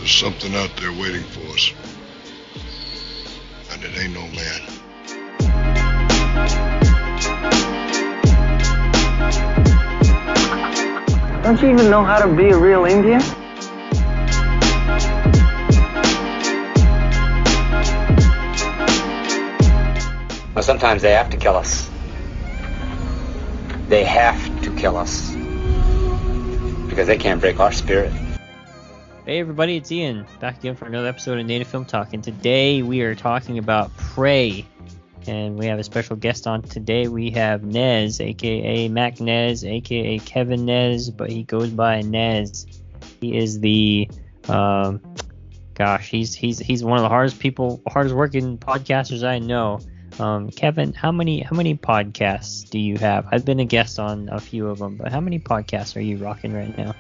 There's something out there waiting for us. And it ain't no man. Don't you even know how to be a real Indian? Well, sometimes they have to kill us. They have to kill us. Because they can't break our spirit. Hey everybody, it's Ian, back again for another episode of Native Film Talk, and today we are talking about Prey, and we have a special guest on today. We have Nez, aka MacNez, aka Kevin Nez, but he goes by Nez. He is the, he's one of the hardest working podcasters I know. Kevin, how many podcasts do you have? I've been a guest on a few of them, but how many podcasts are you rocking right now?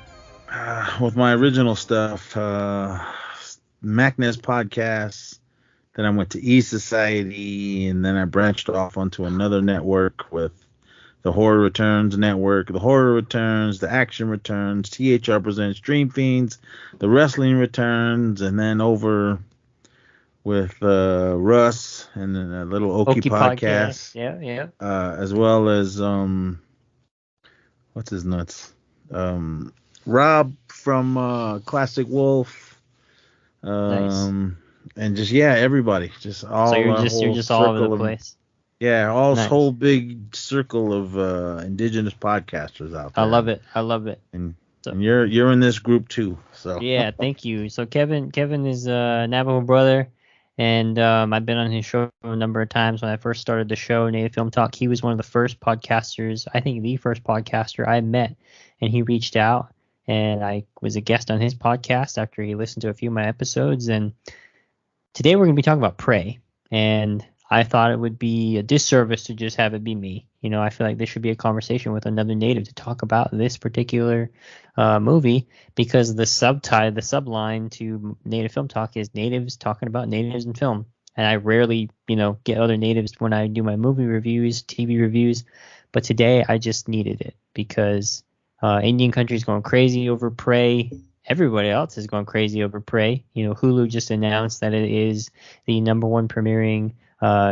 With my original stuff, MacNez podcasts, then I went to E Society, and then I branched off onto another network with the Horror Returns Network, the Horror Returns, the Action Returns, THR Presents Dream Fiends, the Wrestling Returns, and then over with Russ and then a little Okie podcast. Yeah. As well as what's his nuts? Rob from Classic Wolf. Nice. And just everybody. Just all. So you're just all over the place. Yeah, Nice. Whole big circle of indigenous podcasters out there. I love it. And you're in this group too. So yeah, thank you. So Kevin is a Navajo brother. And I've been on his show a number of times. When I first started the show, Native Film Talk, he was one of the first podcasters, I think the first podcaster I met. And he reached out, and I was a guest on his podcast after he listened to a few of my episodes. And today we're going to be talking about Prey. And I thought it would be a disservice to just have it be me. You know, I feel like there should be a conversation with another native to talk about this particular movie, because the subline to Native Film Talk is natives talking about natives in film. And I rarely, get other natives when I do my movie reviews, TV reviews. But today I just needed it because Indian country is going crazy over Prey. Everybody else is going crazy over Prey. Hulu just announced that it is the number one premiering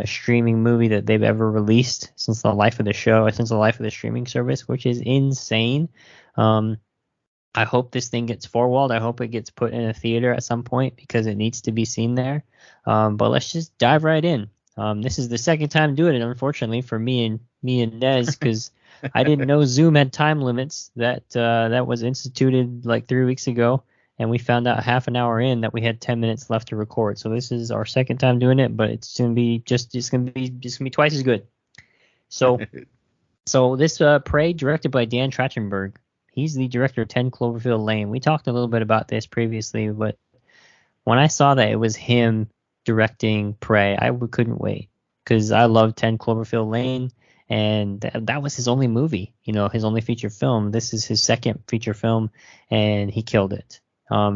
streaming movie that they've ever released since the life of the streaming service, which is insane. I hope this thing gets four-walled. I hope it gets put in a theater at some point because it needs to be seen there. But let's just dive right in. This is the second time doing it, unfortunately, for me and Nez, because I didn't know Zoom had time limits. That was instituted like 3 weeks ago. And we found out half an hour in that we had 10 minutes left to record. So this is our second time doing it, but it's gonna be twice as good. So this Prey, directed by Dan Trachenburg. He's the director of 10 Cloverfield Lane. We talked a little bit about this previously, but when I saw that it was him directing Prey, I couldn't wait because I love 10 Cloverfield Lane, and that was his only movie, his only feature film. This is his second feature film, and he killed it.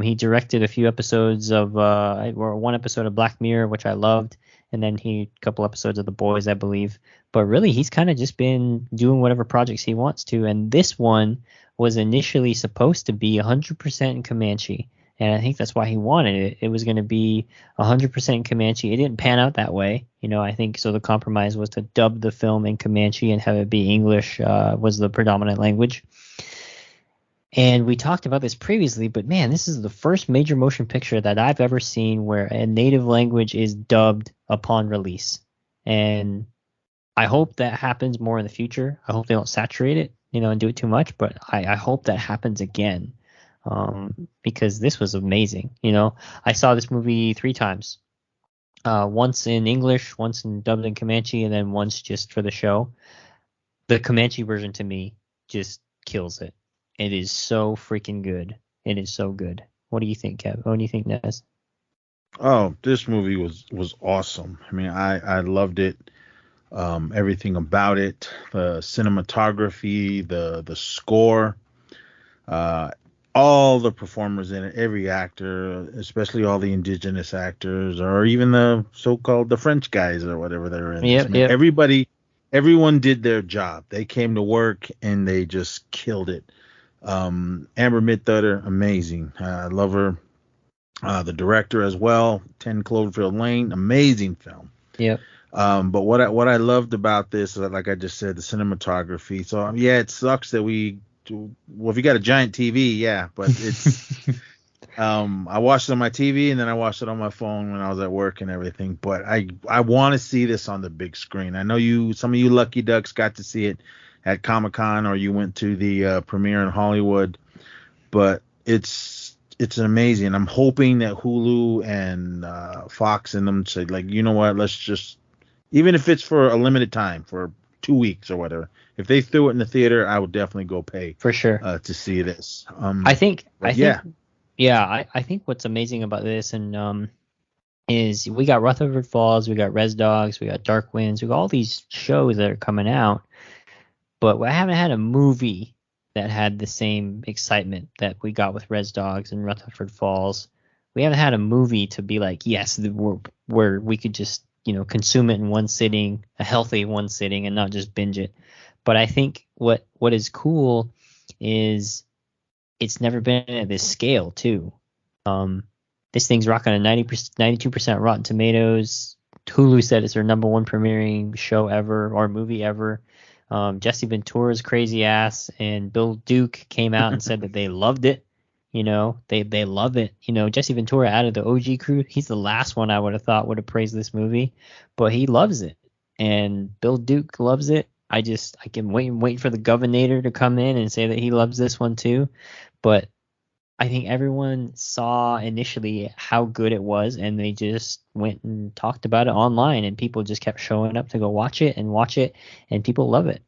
He directed a few episodes of one episode of Black Mirror, which I loved, and then a couple episodes of The Boys, I believe. But really, he's kind of just been doing whatever projects he wants to. And this one was initially supposed to be 100% in Comanche, and I think that's why he wanted it. It was going to be 100% in Comanche. It didn't pan out that way, I think. So the compromise was to dub the film in Comanche and have it be English was the predominant language. And we talked about this previously, but man, this is the first major motion picture that I've ever seen where a native language is dubbed upon release. And I hope that happens more in the future. I hope they don't saturate it, and do it too much, but I hope that happens again because this was amazing. I saw this movie 3 times, once in English, once in dubbed in Comanche, and then once just for the show. The Comanche version to me just kills it. It is so freaking good. It is so good. What do you think, Kev? What do you think, Nez? Oh, this movie was awesome. I mean, I loved it. Everything about it, the cinematography, the score, all the performers in it, every actor, especially all the indigenous actors, or even the so-called the French guys or whatever they're in. Yeah. Everyone did their job. They came to work and they just killed it. Amber Midthutter, amazing. I love her. The director as well, 10 Cloverfield Lane, amazing film. Yep. But what I loved about this, like I just said, the cinematography. So yeah, it sucks that well, if you got a giant TV, yeah, but it's I watched it on my TV and then I watched it on my phone when I was at work and everything. But I want to see this on the big screen. I know some of you lucky ducks got to see it at Comic-Con or you went to the premiere in Hollywood, but it's amazing. I'm hoping that Hulu and Fox and them say, like, you know what, let's just, even if it's for a limited time, for 2 weeks or whatever, if they threw it in the theater, I would definitely go pay for sure to see this. I think what's amazing about this and is we got Rutherford Falls, we got Res Dogs, we got Dark Winds, we got all these shows that are coming out, but I haven't had a movie that had the same excitement that we got with Res Dogs and Rutherford Falls. We haven't had a movie to be like, yes, where we could just, consume it in one sitting, a healthy one sitting, and not just binge it. But I think what is cool is it's never been at this scale too. This thing's rocking a 92% Rotten Tomatoes. Hulu said it's their number one premiering show ever or movie ever. Jesse Ventura's crazy ass and Bill Duke came out and said that they loved it. They love it. Jesse Ventura out of the OG crew, he's the last one I would have thought would have praised this movie, but he loves it. And Bill Duke loves it. I can wait for the Governator to come in and say that he loves this one too. But I think everyone saw initially how good it was, and they just went and talked about it online, and people just kept showing up to go watch it, and people love it.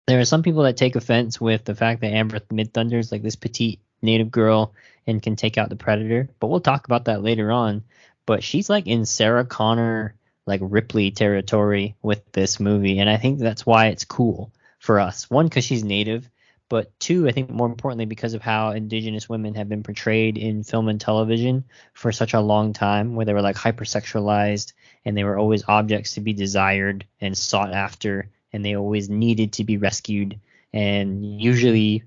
There are some people that take offense with the fact that Amber Midthunder is like this petite native girl and can take out the Predator, but we'll talk about that later on. But she's like in Sarah Connor, like Ripley territory with this movie, and I think that's why it's cool for us. One, because she's native, but two, I think more importantly, because of how Indigenous women have been portrayed in film and television for such a long time, where they were like hypersexualized and they were always objects to be desired and sought after, and they always needed to be rescued and usually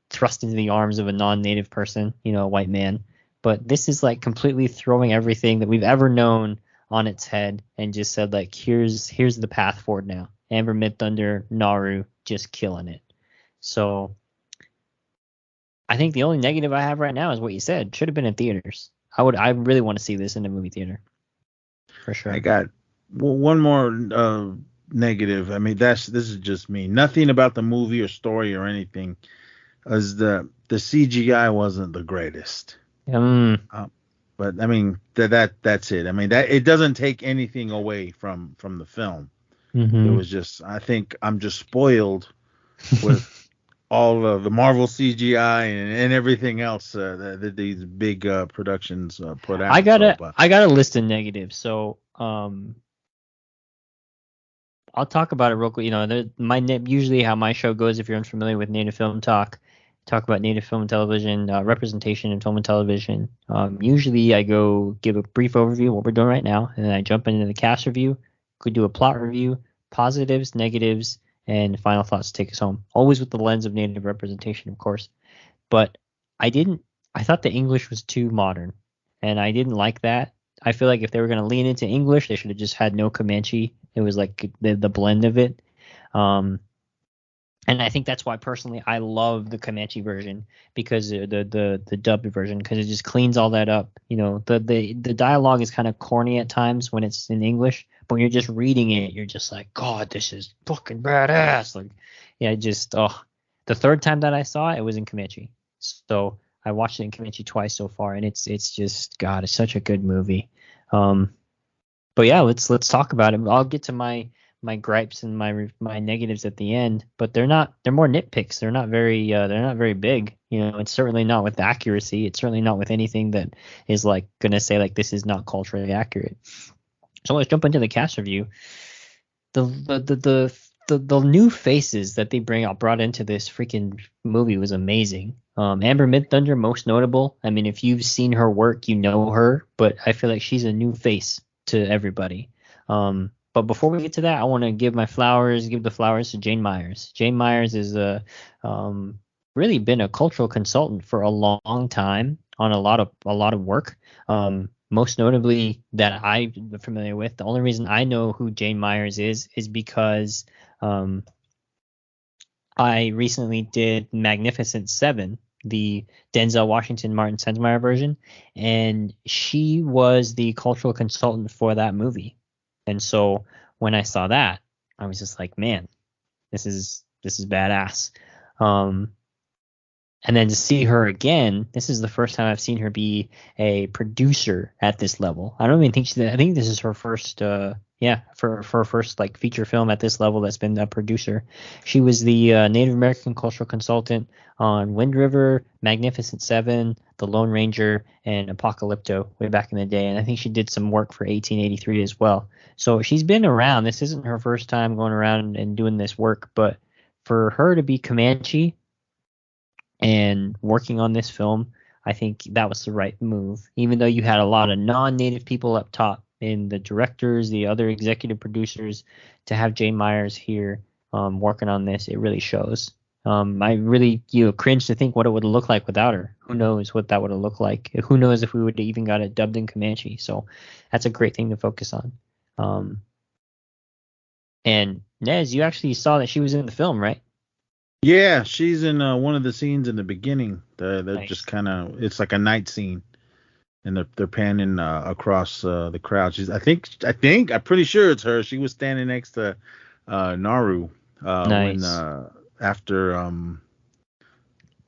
thrust into the arms of a non-native person, a white man. But this is like completely throwing everything that we've ever known on its head and just said, like, here's the path forward now. Amber Midthunder, Naru, just killing it. So I think the only negative I have right now is what you said. Should have been in theaters. I really want to see this in a movie theater. For sure. I got one more negative. I mean, this is just me. Nothing about the movie or story or anything. As the CGI wasn't the greatest. But I mean that's it. I mean that it doesn't take anything away from the film. Mm-hmm. It was just, I think I'm just spoiled with all of the Marvel CGI and everything else that these big productions put out. I got a list of negatives. So I'll talk about it real quick. Usually how my show goes, if you're unfamiliar with Native Film Talk about Native film and television, representation in film and television. Usually I go give a brief overview of what we're doing right now, and then I jump into the cast review, could do a plot review, positives, negatives, and final thoughts to take us home. Always with the lens of Native representation, of course. But I thought the English was too modern, and I didn't like that. I feel like if they were going to lean into English, they should have just had no Comanche. It was like the blend of it. And I think that's why personally I love the Comanche version, because the dubbed version, because it just cleans all that up. The dialogue is kind of corny at times when it's in English, but when you're just reading it, you're just like, God, this is fucking badass. Like, yeah, the third time that I saw it, it was in Comanche. So I watched it in Comanche twice so far, and it's just, God, it's such a good movie. But yeah, let's talk about it. I'll get to my gripes and my negatives at the end, but they're more nitpicks. They're not very big. It's certainly not with accuracy. It's certainly not with anything that is like gonna say like this is not culturally accurate. So let's jump into the cast review. The new faces that they brought into this freaking movie was amazing. Amber Midthunder, most notable. I mean, if you've seen her work, you know her, but I feel like she's a new face to everybody. But before we get to that, I want to give the flowers to Jane Myers. Jane Myers is really been a cultural consultant for a long time. on a lot of work. Most notably that I'm familiar with. The only reason I know who Jane Myers is because I recently did Magnificent Seven, the Denzel Washington Martin Sensmeyer version, and she was the cultural consultant for that movie. And so when I saw that, I was just like, man, this is badass. And then to see her again, this is the first time I've seen her be a producer at this level. I don't even think I think this is her first, for her first like feature film at this level that's been a producer. She was the Native American cultural consultant on Wind River, Magnificent Seven, The Lone Ranger, and Apocalypto way back in the day. And I think she did some work for 1883 as well. So she's been around. This isn't her first time going around and doing this work, but for her to be Comanche and working on this film, I think that was the right move. Even though you had a lot of non-native people up top in the directors, the other executive producers, to have Jane Myers here working on this, it really shows. I really cringe to think what it would have looked like without her. Who knows what that would have looked like? Who knows if we would have even got it dubbed in Comanche? So that's a great thing to focus on. And Nez, you actually saw that she was in the film, right? Yeah, she's in one of the scenes in the beginning. They're Nice. just kind of, it's like a night scene, and they're panning across the crowd. I'm pretty sure it's her. She was standing next to Naru Nice. when after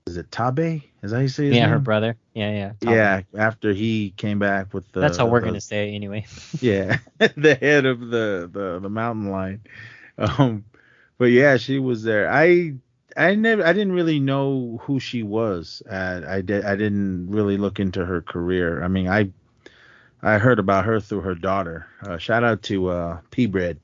is it Tabe? Is that how you say his name? Her brother. Yeah. Yeah, after he came back with the. That's how we're gonna say it anyway. Yeah, the head of the mountain lion. But yeah, she was there. I didn't really know who she was. I didn't really look into her career. I mean, I heard about her through her daughter. Shout out to P Bread.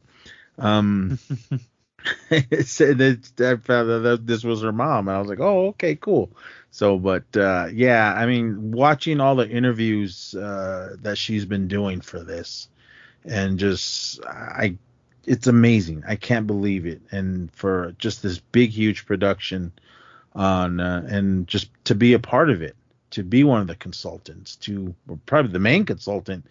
It said that I found that this was her mom, and I was like, oh, okay, cool. So, but yeah, I mean, watching all the interviews that she's been doing for this, and just it's amazing. I can't believe it. And for just this big, huge production on, and just to be a part of it, to be one of the consultants, probably the main consultant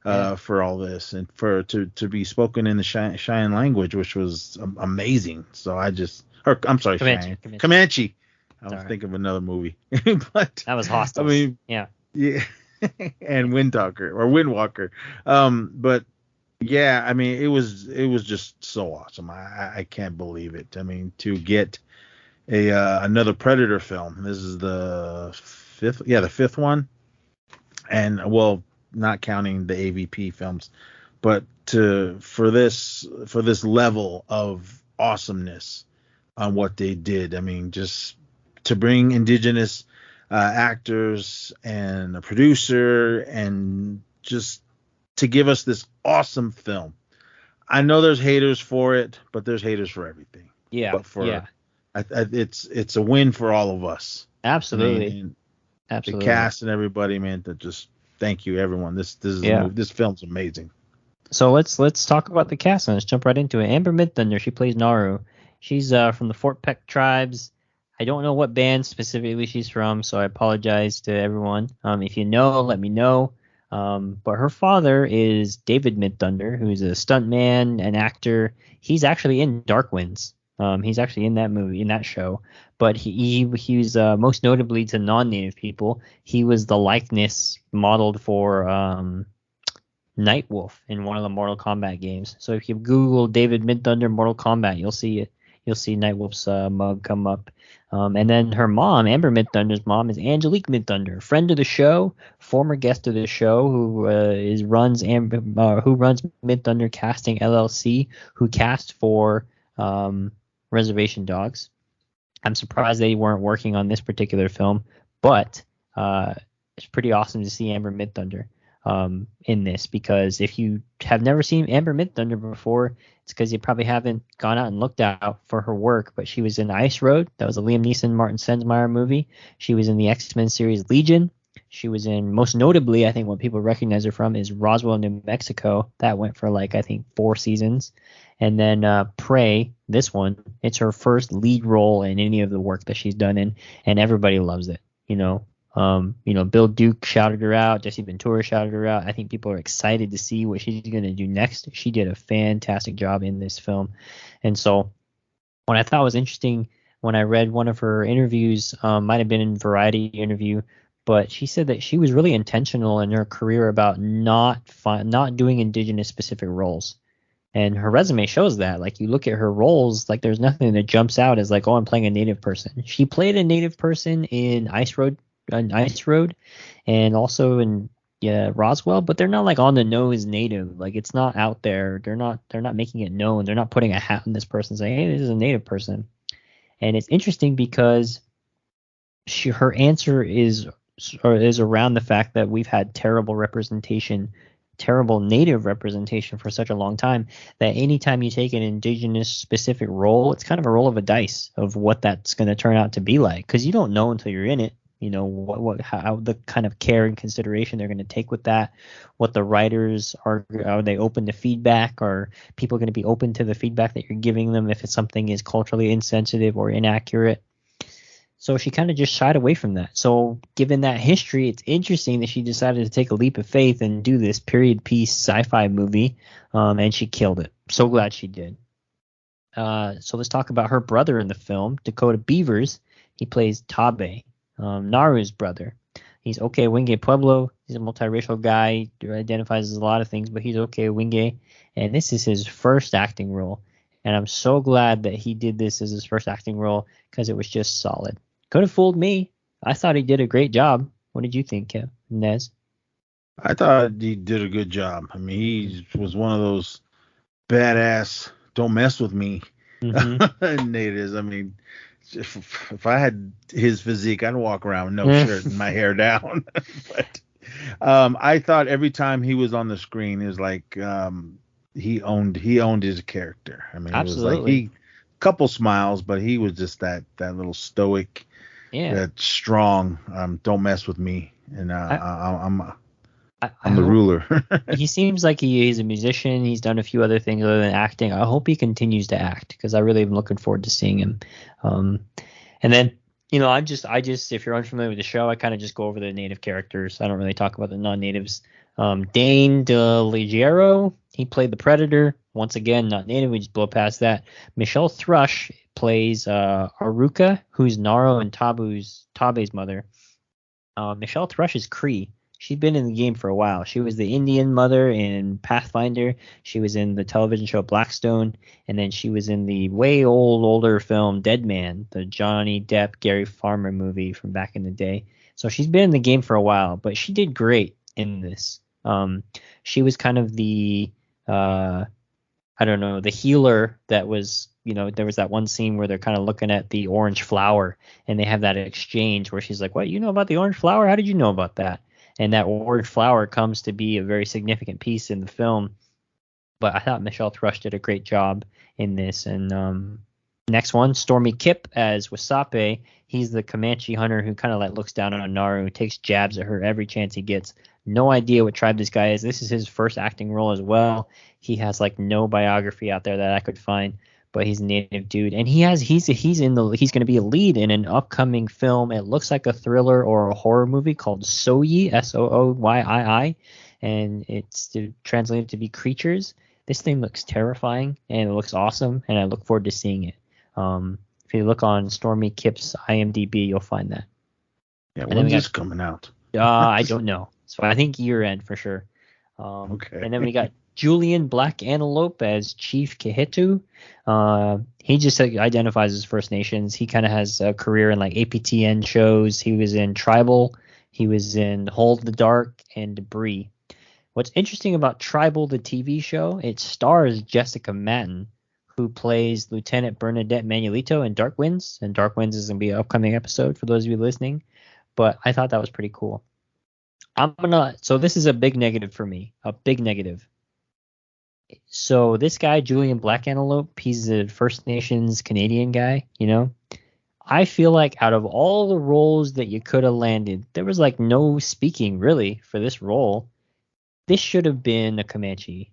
for all this, and to be spoken in the Cheyenne language, which was amazing. So I'm sorry, Comanche. I was thinking of another movie, but that was hostile. I mean, yeah, and Windwalker. But yeah, I mean, it was just so awesome. I can't believe it. I mean, to get another Predator film. This is the fifth one, and well, not counting the AVP films, but for this level of awesomeness on what they did. I mean, just to bring indigenous actors and a producer, and just to give us this awesome film. I know there's haters for it, but there's haters for everything. Yeah. But it's a win for all of us. Absolutely. I mean, Absolutely. The cast and everybody, man. That just thank you, everyone. This is this film's amazing. So let's talk about the cast and let's jump right into it. Amber Midthunder, she plays Naru. She's from the Fort Peck tribes. I don't know what band specifically she's from, so I apologize to everyone. If you know, let me know. But her father is David Midthunder, who's a stuntman, an actor. He's actually in Dark Winds. He's actually in that movie, in that show. But he's most notably to non-native people. He was the likeness modeled for Nightwolf in one of the Mortal Kombat games. So if you Google David Midthunder Mortal Kombat, you'll see it. You'll see Nightwolf's mug come up. And then her mom, Amber Midthunder's mom, is Angelique Midthunder, friend of the show, former guest of the show, who runs Midthunder Casting LLC, who cast for Reservation Dogs. I'm surprised they weren't working on this particular film, but it's pretty awesome to see Amber Midthunder in this, because if you have never seen Amber Midthunder before, it's because you probably haven't gone out and looked out for her work. But she was in Ice Road. That was a Liam Neeson, Martin Sensmeyer movie. She was in the X-Men series Legion. She was in, most notably, I think what people recognize her from is Roswell, New Mexico. That went for 4 seasons. And then Prey, this one, it's her first lead role in any of the work that she's done in, and everybody loves it. Bill Duke shouted her out. Jesse Ventura shouted her out. I think people are excited to see what she's going to do next. She did a fantastic job in this film. And so what I thought was interesting when I read one of her interviews, might have been in Variety interview, but she said that she was really intentional in her career about not doing indigenous specific roles. And her resume shows that. Like, you look at her roles, like, there's nothing that jumps out as like, oh, I'm playing a native person. She played a native person in Ice Road, and also in Roswell, but they're not like on the nose native. Like, it's not out there. They're not making it known. They're not putting a hat on this person saying, hey, this is a native person. And it's interesting because her answer is around the fact that we've had terrible native representation for such a long time, that anytime you take an indigenous specific role, it's kind of a roll of a dice of what that's going to turn out to be like, because you don't know until you're in it. How the kind of care and consideration they're going to take with that, what the writers are they open to feedback? Are people going to be open to the feedback that you're giving them if it's something is culturally insensitive or inaccurate? So she kind of just shied away from that. So given that history, it's interesting that she decided to take a leap of faith and do this period piece sci-fi movie, and she killed it. So glad she did. So let's talk about her brother in the film, Dakota Beavers. He plays Tabe, Naru's brother. He's Okay Wenge Pueblo. He's a multiracial guy who identifies as a lot of things, but he's Okay Wenge. And this is his first acting role. And I'm so glad that he did this as his first acting role, because it was just solid. Could have fooled me. I thought he did a great job. What did you think, Kev? Nez? I thought he did a good job. I mean, he was one of those badass, don't mess with me natives. I mean, if I had his physique, I'd walk around with no shirt and my hair down. But I thought every time he was on the screen, it was like he owned his character. I mean, Absolutely. It was like couple smiles, but he was just that little stoic, that strong. Don't mess with me, and I'm the ruler. He seems like he's a musician. He's done a few other things other than acting. I hope he continues to act, because I really am looking forward to seeing him. And then, I just, if you're unfamiliar with the show, I kind of just go over the native characters. I don't really talk about the non-natives. Dane DeLigiero, he played the Predator. Once again, not native. We just blow past that. Michelle Thrush plays Aruka, who's Naru and Tabe's mother. Michelle Thrush is Cree. She's been in the game for a while. She was the Indian mother in Pathfinder. She was in the television show Blackstone, and then she was in the older film Dead Man, the Johnny Depp, Gary Farmer movie from back in the day. So she's been in the game for a while, but she did great in this. She was kind of the the healer that was, there was that one scene where they're kind of looking at the orange flower, and they have that exchange where she's like, what, you know about the orange flower? How did you know about that? And that orange flower comes to be a very significant piece in the film. But I thought Michelle Thrush did a great job in this. And next one, Stormy Kip as Wasape. He's the Comanche hunter who kind of like looks down on Naru, takes jabs at her every chance he gets. No idea what tribe this guy is. This is his first acting role as well. He has like no biography out there that I could find, but he's a native dude, and he's going to be a lead in an upcoming film. It looks like a thriller or a horror movie called Soyi, Sooyii, and it's translated to be creatures. This thing looks terrifying, and it looks awesome, and I look forward to seeing it. If you look on Stormy Kip's IMDb, you'll find that. Yeah, when's this coming out? I don't know. So I think year end for sure. Okay. And then we got Julian Black Antelope as Chief Kehetu. He just identifies as First Nations. He kind of has a career in like APTN shows. He was in Tribal. He was in Hold the Dark and Debris. What's interesting about Tribal, the TV show, it stars Jessica Matten, who plays Lieutenant Bernadette Manuelito in Dark Winds. And Dark Winds is going to be an upcoming episode for those of you listening. But I thought that was pretty cool. So this is a big negative for me. A big negative. So this guy, Julian Black Antelope, he's a First Nations Canadian guy, I feel like out of all the roles that you could have landed, there was like no speaking really for this role. This should have been a Comanche.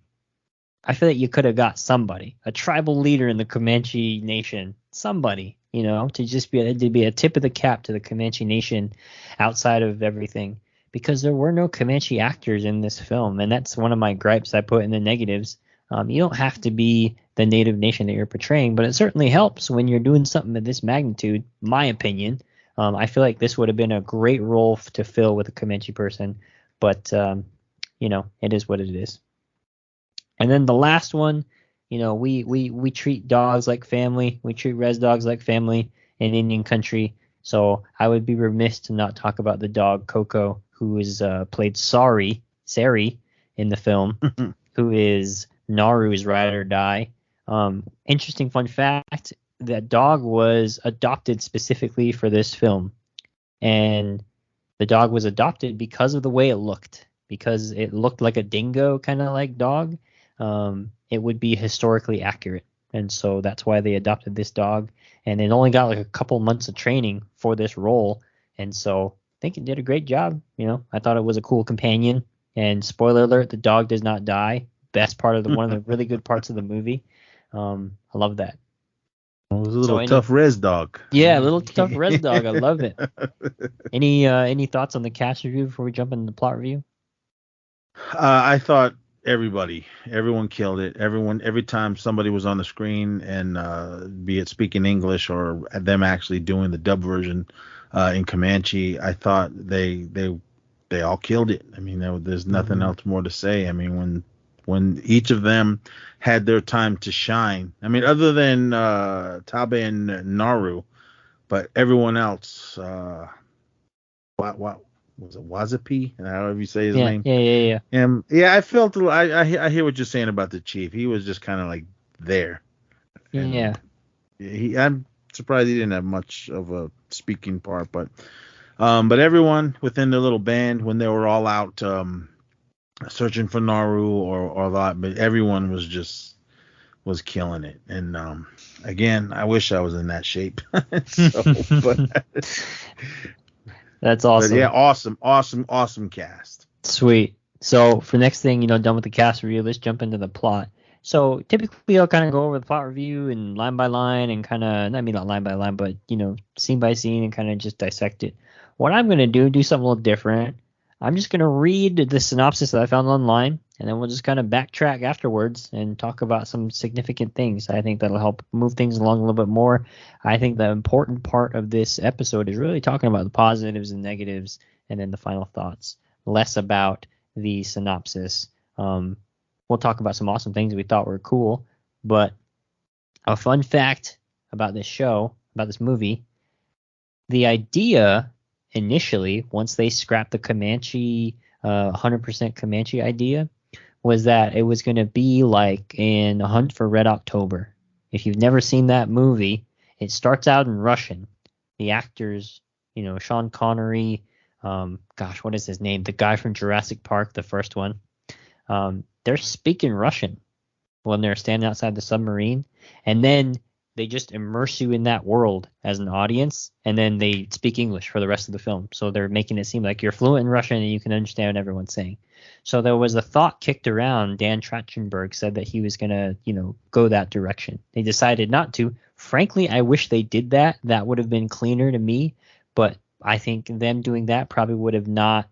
I feel like you could have got somebody, a tribal leader in the Comanche nation, somebody. you know, to just be a tip of the cap to the Comanche Nation outside of everything, because there were no Comanche actors in this film, and that's one of my gripes I put in the negatives. You don't have to be the native nation that you're portraying, but it certainly helps when you're doing something of this magnitude, my opinion. I feel like this would have been a great role to fill with a Comanche person, but, you know, it is what it is. And then the last one, you know, we treat dogs like family. We treat res dogs like family in Indian country. So I would be remiss to not talk about the dog Coco, who is played Sari in the film, who is Naru's ride or die. Interesting fun fact, that dog was adopted specifically for this film. And the dog was adopted because of the way it looked, because it looked like a dingo kind of like dog. It would be historically accurate. And so that's why they adopted this dog. And it only got like a couple months of training for this role. And so I think it did a great job. You know, I thought it was a cool companion. And spoiler alert, the dog does not die. Best part of one of the really good parts of the movie. I love that. It was a little tough res dog. Yeah, a little tough res dog. I love it. Any thoughts on the cast review before we jump into the plot review? I thought everyone killed it. Every time somebody was on the screen, and be it speaking English or them actually doing the dub version in Comanche, I thought they all killed it. I mean, there's nothing else more to say. I mean, when each of them had their time to shine. I mean, other than Tabe and Naru, but everyone else, what was it, Wazapi? However you say his name. Yeah. Yeah, I felt I hear what you're saying about the chief. He was just kind of like there. And I'm surprised he didn't have much of a speaking part, but everyone within the little band, when they were all out searching for Naru or that, but everyone was killing it. And again, I wish I was in that shape. That's awesome. But yeah, awesome cast. Sweet. So for next thing, you know, done with the cast review, let's jump into the plot. So typically I'll kind of go over the plot review and line by line and kind of, I mean, not line by line, but, you know, scene by scene and kind of just dissect it. What I'm going to do something a little different. I'm just going to read the synopsis that I found online, and then we'll just kind of backtrack afterwards and talk about some significant things. I think that'll help move things along a little bit more. I think the important part of this episode is really talking about the positives and negatives and then the final thoughts, less about the synopsis. We'll talk about some awesome things we thought were cool, but a fun fact about this show, about this movie, the idea initially, once they scrapped the Comanche, 100% Comanche idea, was that it was going to be like in A Hunt for Red October. If you've never seen that movie, it starts out in Russian. The actors, you know, Sean Connery, what is his name? The guy from Jurassic Park, the first one. They're speaking Russian when they're standing outside the submarine, and then they just immerse you in that world as an audience, and then they speak English for the rest of the film. So they're making it seem like you're fluent in Russian and you can understand what everyone's saying. So there was a thought kicked around. Dan Trachenburg said that he was going to, you know, go that direction. They decided not to. Frankly, I wish they did that. That would have been cleaner to me. But I think them doing that probably would have not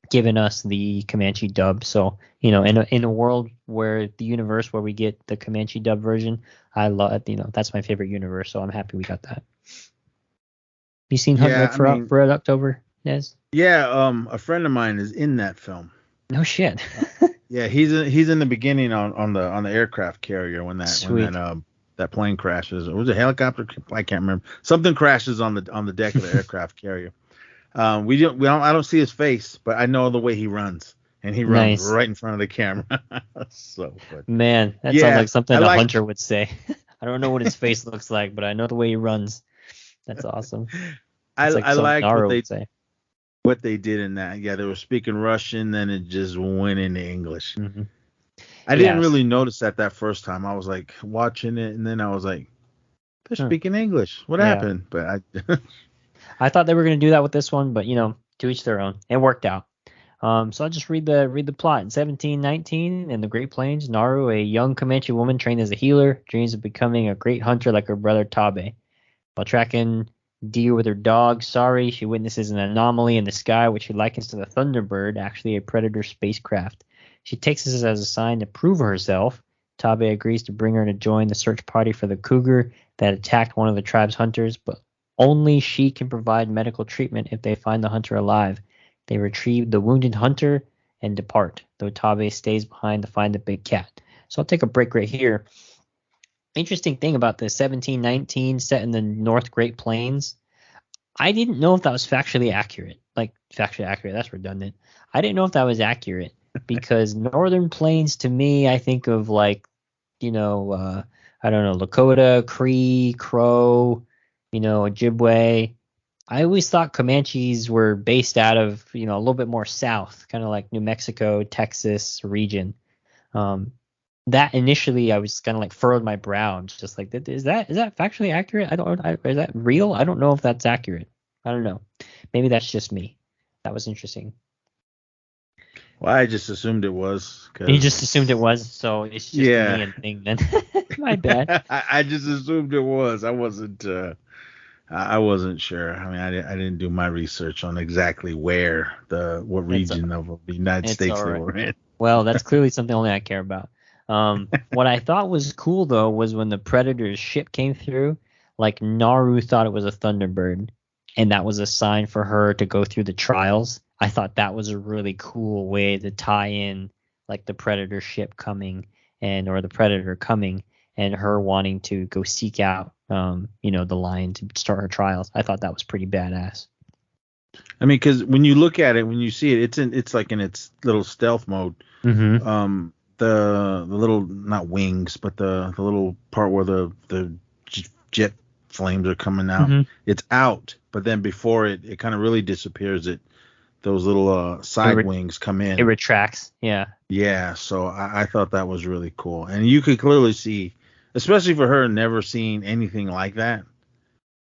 given us the Comanche dub. So, you know, in a world where the universe where we get the Comanche dub version, I love, you know, that's my favorite universe. So I'm happy we got that. You seen Hunt for Red October, Nez? Yeah, a friend of mine is in that film. No shit. Yeah, he's in the beginning on the aircraft carrier when that plane crashes. Or was it a helicopter? I can't remember. Something crashes on the deck of the aircraft carrier. I don't see his face, but I know the way he runs, and he runs right in front of the camera. Man, that sounds like something a hunter would say. I don't know what his face looks like, but I know the way he runs. That's awesome. I like what they did in that. Yeah, they were speaking Russian, then it just went into English. Mm-hmm. I didn't really notice that first time. I was like watching it, and then I was like, they're speaking English. What happened? But I thought they were going to do that with this one, but, you know, to each their own. It worked out. So I'll just read the plot. In 1719, in the Great Plains, Naru, a young Comanche woman trained as a healer, dreams of becoming a great hunter like her brother Tabe. While tracking deer with her dog, Sari, she witnesses an anomaly in the sky which she likens to the Thunderbird, actually a Predator spacecraft. She takes this as a sign to prove herself. Tabe agrees to bring her to join the search party for the cougar that attacked one of the tribe's hunters, but only she can provide medical treatment if they find the hunter alive. They retrieve the wounded hunter and depart, though Tabe stays behind to find the big cat. So I'll take a break right here. Interesting thing about the 1719 set in the North Great Plains, I didn't know if that was factually accurate. Like, factually accurate, that's redundant. I didn't know if that was accurate because Northern Plains, to me, I think of like, I don't know, Lakota, Cree, Crow, Ojibwe. I always thought Comanches were based out of, a little bit more south, kind of like New Mexico, Texas region. That initially I was kind of like furrowed my brow and just like, is that factually accurate? Is that real? I don't know if that's accurate. I don't know. Maybe that's just me. That was interesting. Well, I just assumed it was. You just assumed it was, so it's just a me and thing then. My bad. I just assumed it was. I wasn't sure. I mean, I didn't do my research on exactly what region of the United States they were in. Well, that's clearly something only I care about. What I thought was cool though was when the Predator's ship came through, like Naru thought it was a Thunderbird, and that was a sign for her to go through the trials. I thought that was a really cool way to tie in like the Predator ship coming or the Predator coming and her wanting to go seek out the lion to start her trials. I thought that was pretty badass. I mean, because when you look at it, when you see it, it's like in its little stealth mode. Mm-hmm. The little, not wings, but the little part where the jet flames are coming out, it's out. But then before it kind of really disappears, those little side wings come in. It retracts. Yeah. Yeah. So I thought that was really cool, and you could clearly see, especially for her never seeing anything like that.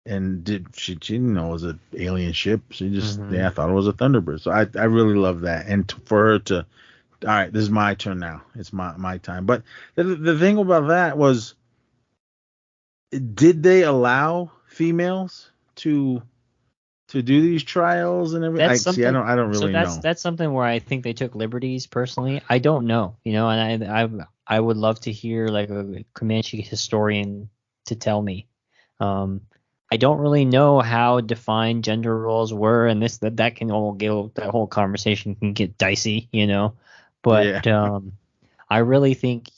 And she didn't know it was an alien ship. She just thought it was a Thunderbird. So I really love that. And for her to, all right, this is my turn now. It's my time. But the thing about that was, did they allow females to do these trials and everything? I don't really know. That's something where I think they took liberties. Personally, I don't know. And I would love to hear like a Comanche historian to tell me. I don't really know how defined gender roles were, and that can all get, that whole conversation can get dicey, But I really think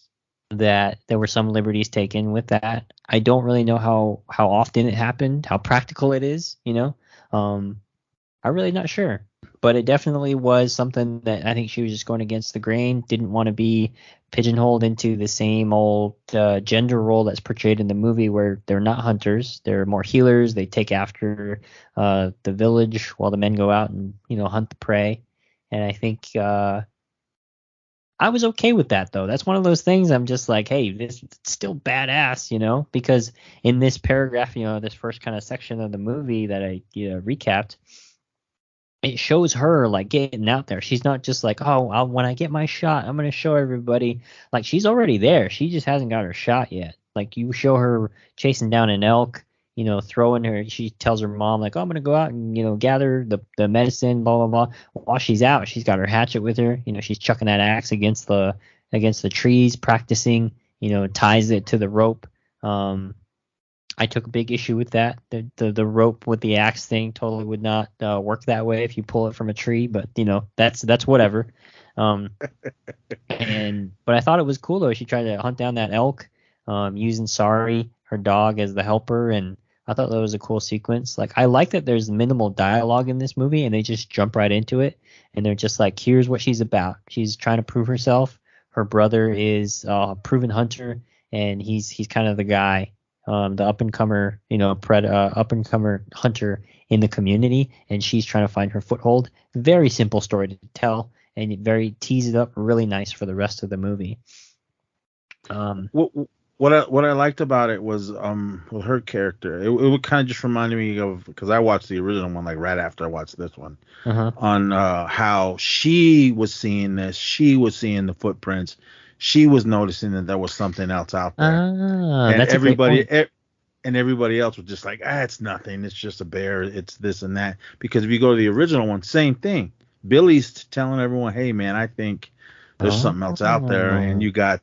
that there were some liberties taken with that. I don't really know how often it happened, how practical it is, I'm really not sure. But it definitely was something that I think she was just going against the grain, didn't want to be pigeonholed into the same old gender role that's portrayed in the movie where they're not hunters. They're more healers. They take after the village while the men go out and, hunt the prey. And I think I was okay with that, though. That's one of those things I'm just like, hey, this is still badass, because in this paragraph, this first kind of section of the movie that I recapped, it shows her like getting out there. She's not just like, when I get my shot, I'm going to show everybody. Like, she's already there. She just hasn't got her shot yet. Like, you show her chasing down an elk, throwing her. She tells her mom, like, I'm going to go out and, gather the medicine, blah, blah, blah. While she's out, she's got her hatchet with her. She's chucking that axe against the trees, practicing, ties it to the rope. I took a big issue with that. The rope with the axe thing totally would not work that way if you pull it from a tree, but that's whatever. But I thought it was cool though. She tried to hunt down that elk, using Sari, her dog, as the helper, and I thought that was a cool sequence. Like, I like that there's minimal dialogue in this movie and they just jump right into it, and they're just like, here's what she's about. She's trying to prove herself. Her brother is a proven hunter, and he's kind of the guy. The up-and-comer, up-and-comer hunter in the community, and she's trying to find her foothold. Very simple story to tell, and it very tees it up really nice for the rest of the movie. What I liked about it was with her character, it kind of just reminded me of, because I watched the original one like right after I watched this one, Uh-huh. on how she was seeing this, she was seeing the footprints, she was noticing that there was something else out there, and That's a great point. everybody else was just like, it's nothing, it's just a bear, it's this and that. Because if you go to the original one, same thing. Billy's telling everyone, hey man, I think there's something else out there, and Oh. you got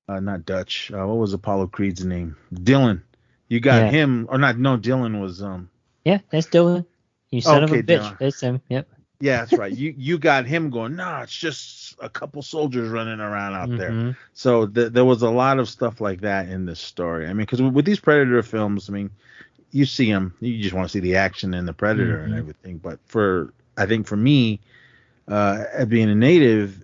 not Dutch. What was Apollo Creed's name? Dylan. You got Yeah. him, or not? No, Dylan was Yeah, that's Dylan. You son of a okay, bitch. Dylan. That's him. Yep. Yeah, that's right. You got him going. Nah, it's just a couple soldiers running around out there. Mm-hmm. So there was a lot of stuff like that in this story. I mean, because with these Predator films, I mean, you see them, you just want to see the action and the Predator and Mm-hmm. everything. But I think for me, being a native,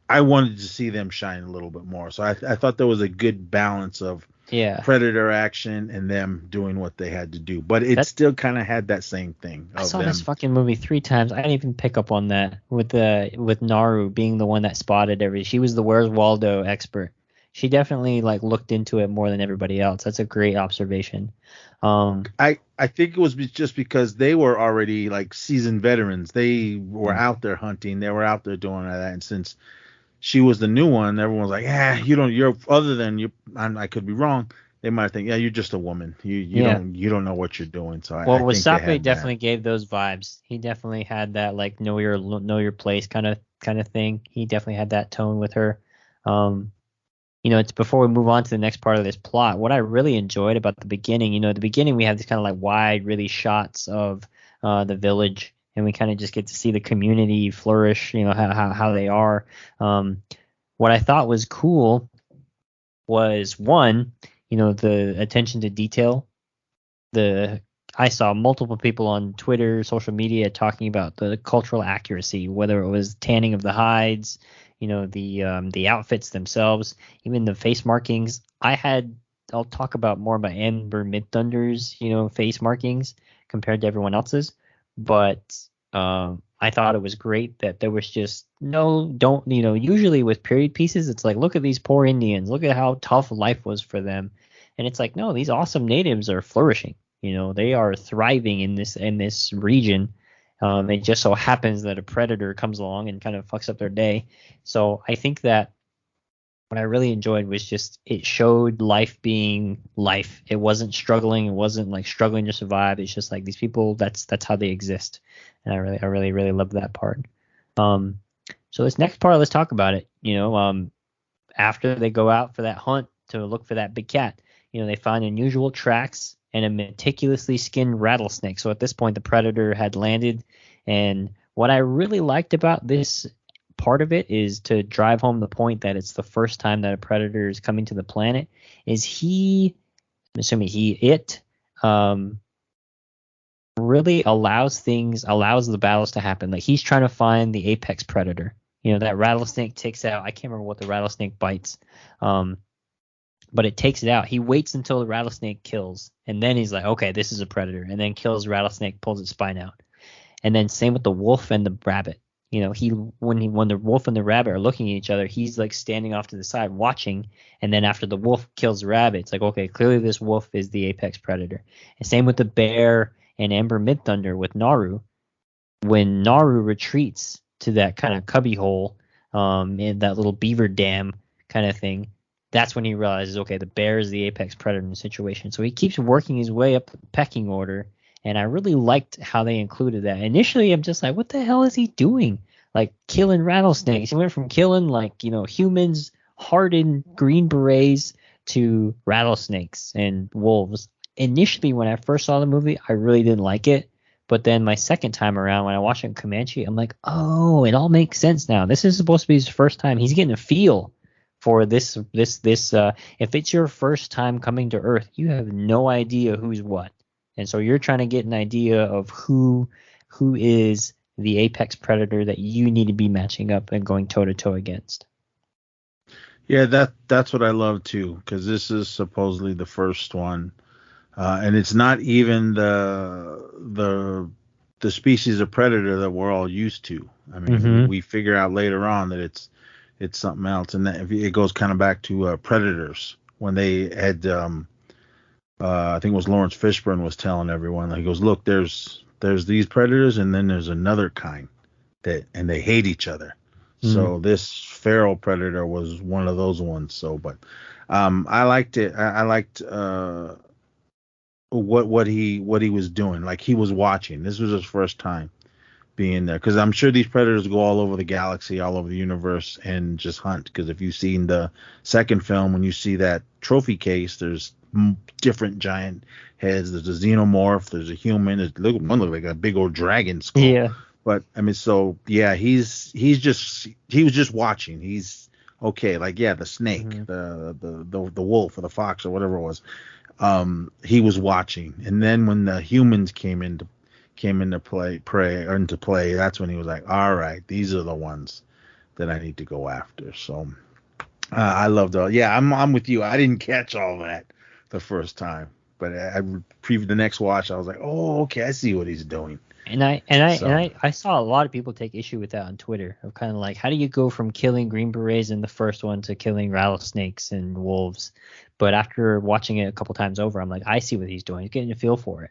I wanted to see them shine a little bit more. So I thought there was a good balance of Yeah. Predator action and them doing what they had to do. But it still kind of had that same thing I of saw them. this fucking movie 3 times. I didn't even pick up on that with Naru being the one that spotted every. She was the Where's Waldo expert. She definitely like looked into it more than everybody else. That's a great observation. I think it was just because they were already like seasoned veterans. They were out there hunting. They were out there doing all that. And since she was the new one, everyone was like, you're other than you. I could be wrong. They might think, you're just a woman. You Yeah. don't know what you're doing. So Well, I think they Wasabi had definitely gave those vibes. He definitely had that like know your place kind of thing. He definitely had that tone with her. It's before we move on to the next part of this plot. What I really enjoyed about the beginning, at the beginning we have these kind of like wide, really shots of the village, and we kind of just get to see the community flourish. How they are. What I thought was cool was one, the attention to detail. I saw multiple people on Twitter, social media talking about the cultural accuracy, whether it was tanning of the hides, the outfits themselves, even the face markings. I'll talk about more about Amber Midthunder's, face markings compared to everyone else's, but I thought it was great that there was just usually with period pieces, it's like, look at these poor Indians, look at how tough life was for them. And it's like, no, these awesome natives are flourishing. They are thriving in this region. It just so happens that a predator comes along and kind of fucks up their day. So I think that what I really enjoyed was just it showed life being life. It wasn't struggling. It wasn't like struggling to survive. It's just like these people. That's how they exist. And I really loved that part. So this next part, let's talk about it. After they go out for that hunt to look for that big cat, they find unusual tracks and a meticulously skinned rattlesnake. So at this point, the predator had landed. And what I really liked about this part of it is to drive home the point that it's the first time that a predator is coming to the planet. I'm assuming really allows the battles to happen. Like he's trying to find the apex predator. That rattlesnake takes out. I can't remember what the rattlesnake bites. But it takes it out. He waits until the rattlesnake kills, and then he's like, okay, this is a predator, and then kills the rattlesnake, pulls its spine out. And then same with the wolf and the rabbit. When the wolf and the rabbit are looking at each other, he's like standing off to the side watching, and then after the wolf kills the rabbit, it's like, okay, clearly this wolf is the apex predator. And same with the bear and Amber Midthunder with Naru. When Naru retreats to that kind of cubby hole, in that little beaver dam kind of thing, that's when he realizes, okay, the bear is the apex predator in the situation. So he keeps working his way up the pecking order, and I really liked how they included that. Initially, I'm just like, what the hell is he doing? Like killing rattlesnakes. He went from killing humans, hardened Green Berets, to rattlesnakes and wolves. Initially, when I first saw the movie, I really didn't like it. But then my second time around, when I watched it in Comanche, I'm like, oh, it all makes sense now. This is supposed to be his first time. He's getting a feel for this. If it's your first time coming to Earth, you have no idea who's what. And so you're trying to get an idea of who is the apex predator that you need to be matching up and going toe to toe against. Yeah, that's what I love too, because this is supposedly the first one, and it's not even the species of predator that we're all used to. I mean, we figure out later on that it's something else. And it goes kind of back to Predators when they had I think it was Lawrence Fishburne was telling everyone, he goes, look, there's these predators and then there's another kind and they hate each other. So this feral predator was one of those ones. So, but I liked it. I liked what he was doing. Like, he was watching. This was his first time being there, because I'm sure these predators go all over the galaxy, all over the universe, and just hunt. Because if you've seen the second film, when you see that trophy case, there's different giant heads. There's a xenomorph. There's a human. One looks like a big old dragon skull. Yeah. But I mean, so yeah, he was just watching. He's okay. Like, yeah, the snake, the wolf or the fox or whatever it was. He was watching, and then when the humans came into play, that's when he was like, all right, these are the ones that I need to go after. So I loved all. Yeah, I'm with you. I didn't catch all that the first time, but the next watch, I was like, oh, okay, I see what he's doing. And I saw a lot of people take issue with that on Twitter, of kind of like, how do you go from killing Green Berets in the first one to killing rattlesnakes and wolves? But after watching it a couple times over, I'm like, I see what he's doing. He's getting a feel for it.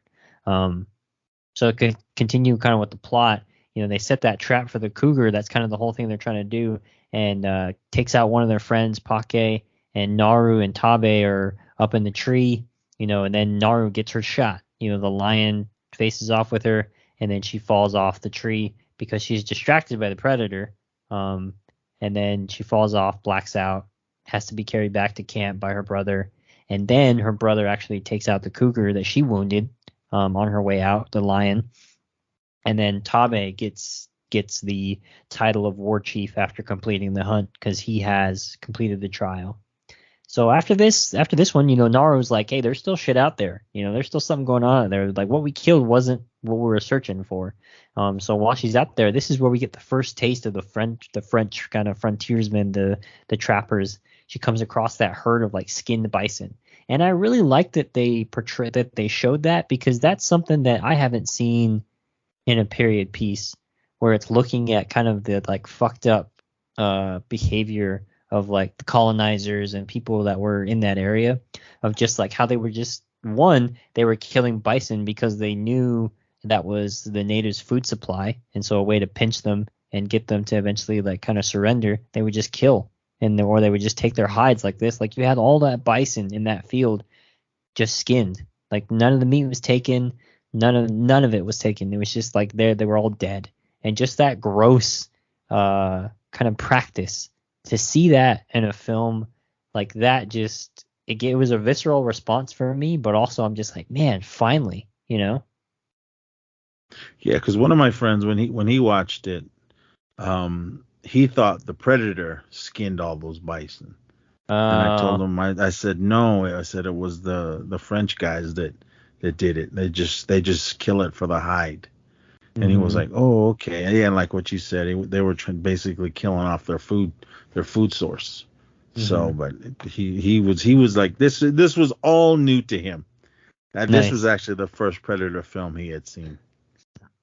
So it could continue kind of with the plot. They set that trap for the cougar. That's kind of the whole thing they're trying to do, and takes out one of their friends, Pake, and Naru and Tabe are up in the tree, and then Naru gets her shot. The lion faces off with her, and then she falls off the tree because she's distracted by the predator. And then she falls off, blacks out, has to be carried back to camp by her brother. And then her brother actually takes out the cougar that she wounded on her way out, the lion. And then Tabe gets the title of war chief after completing the hunt, because he has completed the trial. So after this one, Naru's like, hey, there's still shit out there. There's still something going on there. Like, what we killed wasn't what we were searching for. So while she's out there, this is where we get the first taste of the French kind of frontiersmen, the trappers. She comes across that herd of like skinned bison. And I really like that they showed that, because that's something that I haven't seen in a period piece, where it's looking at kind of the like fucked up behavior of like the colonizers and people that were in that area, of just like how they were they were killing bison because they knew that was the natives' food supply, and so a way to pinch them and get them to eventually like kind of surrender, they would just kill, or they would just take their hides like this. Like, you had all that bison in that field just skinned. Like, none of the meat was taken, none of it was taken. It was just like they were all dead. And just that gross kind of practice, to see that in a film like that, just it was a visceral response for me. But also, I'm just like, man, finally, Yeah, because one of my friends, when he watched it, he thought the predator skinned all those bison. And I told him, I said no. I said it was the French guys that did it. They just kill it for the hide. And he was like, oh, okay. Yeah, like what you said, they were basically killing off their food source. So, but he was like, this was all new to him. This was actually the first Predator film he had seen.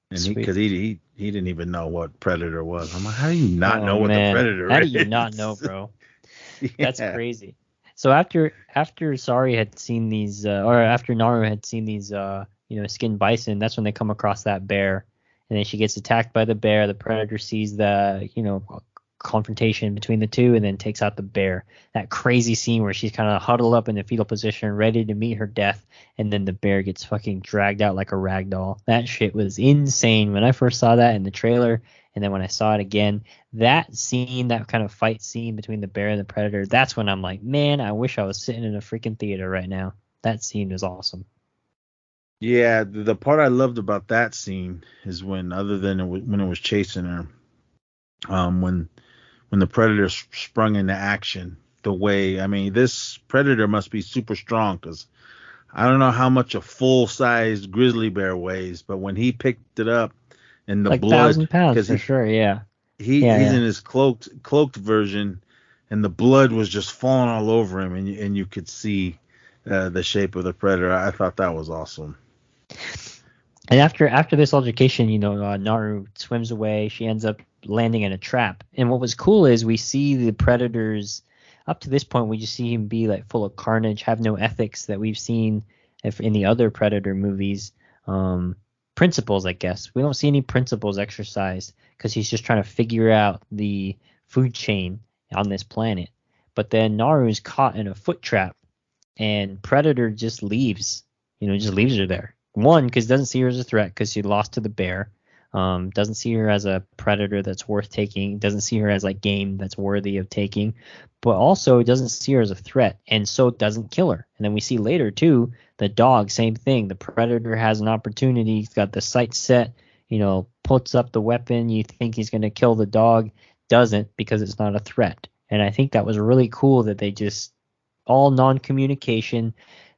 And because he didn't even know what Predator was. I'm like, how do you not know what the Predator is? How do you not know, bro? Yeah. That's crazy. So after Sari had seen these, or after Naru had seen these, skinned bison, that's when they come across that bear. And then she gets attacked by the bear. The predator sees the, confrontation between the two, and then takes out the bear. That crazy scene where she's kind of huddled up in the fetal position, ready to meet her death, and then the bear gets fucking dragged out like a rag doll. That shit was insane when I first saw that in the trailer, and then when I saw it again, that scene, that kind of fight scene between the bear and the predator, that's when I'm like, man, I wish I was sitting in a freaking theater right now. That scene was awesome. Yeah, the part I loved about that scene is when it was chasing her, when the predator sprung into action, the way, I mean, this predator must be super strong, because I don't know how much a full-sized grizzly bear weighs, but when he picked it up and the like blood, 1,000 pounds for sure, yeah. He's in his cloaked version, and the blood was just falling all over him, and you could see the shape of the predator. I thought that was awesome. And after this altercation, Naru swims away. She ends up landing in a trap. And what was cool is we see the predators. Up to this point, we just see him be like full of carnage, have no ethics that we've seen in the other Predator movies. Principles, I guess. We don't see any principles exercised because he's just trying to figure out the food chain on this planet. But then Naru's caught in a foot trap, and Predator just leaves. Just leaves her there. One, because doesn't see her as a threat because she lost to the bear. Doesn't see her as a predator that's worth taking. Doesn't see her as like game that's worthy of taking. But also doesn't see her as a threat, and so doesn't kill her. And then we see later too, the dog, same thing. The predator has an opportunity. He's got the sight set. Puts up the weapon. You think he's going to kill the dog, doesn't, because it's not a threat. And I think that was really cool that they just all non-communication.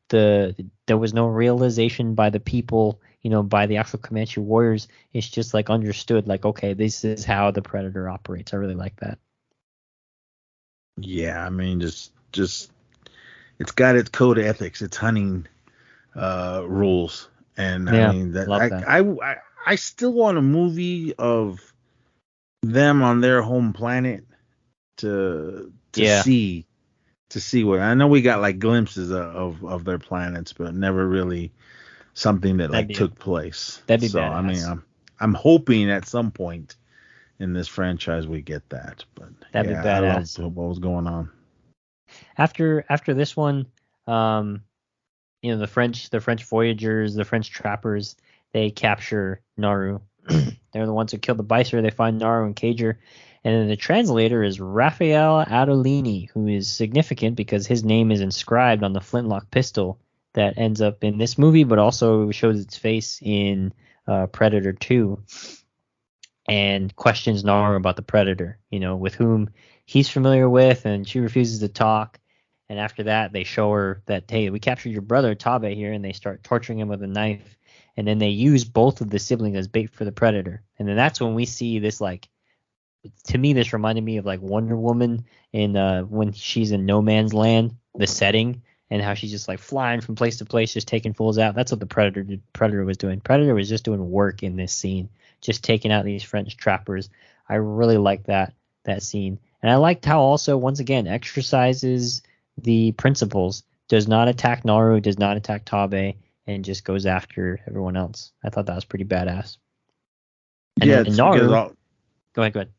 There was no realization by the people, by the actual Comanche warriors. It's just like understood, like, okay, this is how the predator operates. I really like that. Yeah, I mean, just it's got its code of ethics, its hunting rules, and Yeah, I mean love that. I still want a movie of them on their home planet to see what. I know we got like glimpses of their planets, but never really something that like took place. That'd be so badass. I mean, I'm hoping at some point in this franchise we get that. But that'd be badass. I love what was going on. After this one, the French voyagers, the French trappers, they capture Naru. They're the ones who killed the Bicer. They find Naru and Cager. And then the translator is Raphael Adolini, who is significant because his name is inscribed on the flintlock pistol that ends up in this movie, but also shows its face in Predator 2, and questions Naru about the Predator, with whom he's familiar with, and she refuses to talk. And after that, they show her that, hey, we captured your brother Tabe here, and they start torturing him with a knife. And then they use both of the siblings as bait for the Predator. And then that's when we see this, like, to me, this reminded me of like Wonder Woman in when she's in no man's land, the setting, and how she's just like flying from place to place, just taking fools out. That's what the Predator was doing. Predator was just doing work in this scene, just taking out these French trappers. I really liked that scene. And I liked how also, once again, exercises the principles, does not attack Naru, does not attack Tabe, and just goes after everyone else. I thought that was pretty badass. And Naru, go ahead.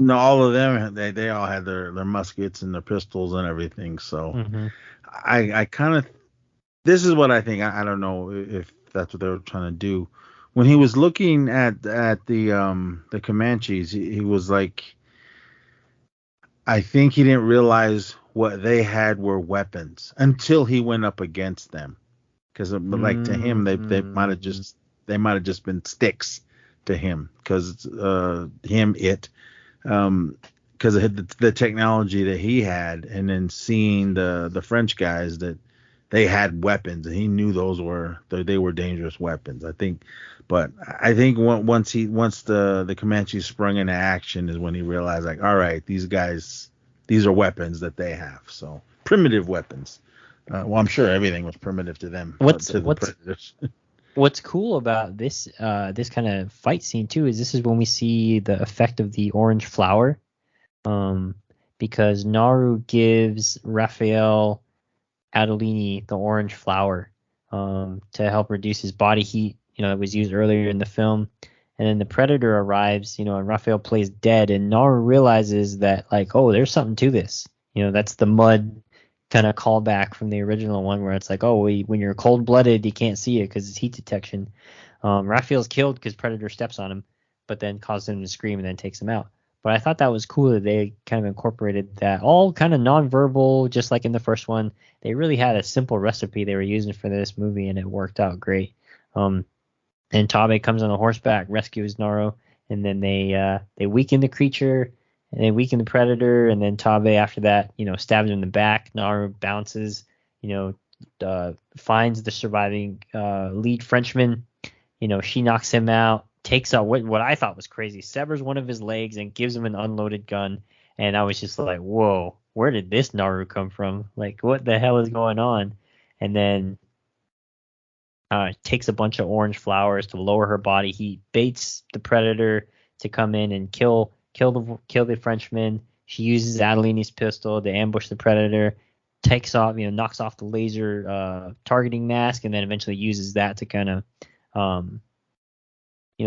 No, all of them, they all had their muskets and their pistols and everything. So I kind of, this is what I think. I don't know if that's what they were trying to do. When he was looking at the Comanches, he was like, I think he didn't realize what they had were weapons until he went up against them. Because like to him, they might have just been sticks to him. Because because of the technology that he had, and then seeing the French guys that they had weapons, and he knew they were dangerous weapons. I think once the Comanches sprung into action is when he realized, like, all right, these are weapons that they have. So primitive weapons. Well, I'm sure everything was primitive to them. What's cool about this kind of fight scene too is this is when we see the effect of the orange flower, because Naru gives Raphael Adolini the orange flower to help reduce his body heat. That was used earlier in the film. And then the Predator arrives, and Raphael plays dead, and Naru realizes that, like, oh, there's something to this. That's the mud kind of callback from the original one where it's like, oh, when you're cold-blooded, you can't see it because it's heat detection. Raphael's killed because Predator steps on him, but then causes him to scream and then takes him out. But I thought that was cool that they kind of incorporated that, all kind of non-verbal, just like in the first one. They really had a simple recipe they were using for this movie, and it worked out great. And Tabe comes on a horseback, rescues Naru, and then they weaken the creature, and they weaken the Predator, and then Tabe after that, stabs him in the back. Naru bounces, finds the surviving lead Frenchman. She knocks him out, takes out what I thought was crazy, severs one of his legs and gives him an unloaded gun. And I was just like, whoa, where did this Naru come from? Like, what the hell is going on? And then takes a bunch of orange flowers to lower her body heat, baits the predator to come in and kill the Frenchman. She uses Adelini's pistol to ambush the predator, takes off, knocks off the laser targeting mask, and then eventually uses that to kind of,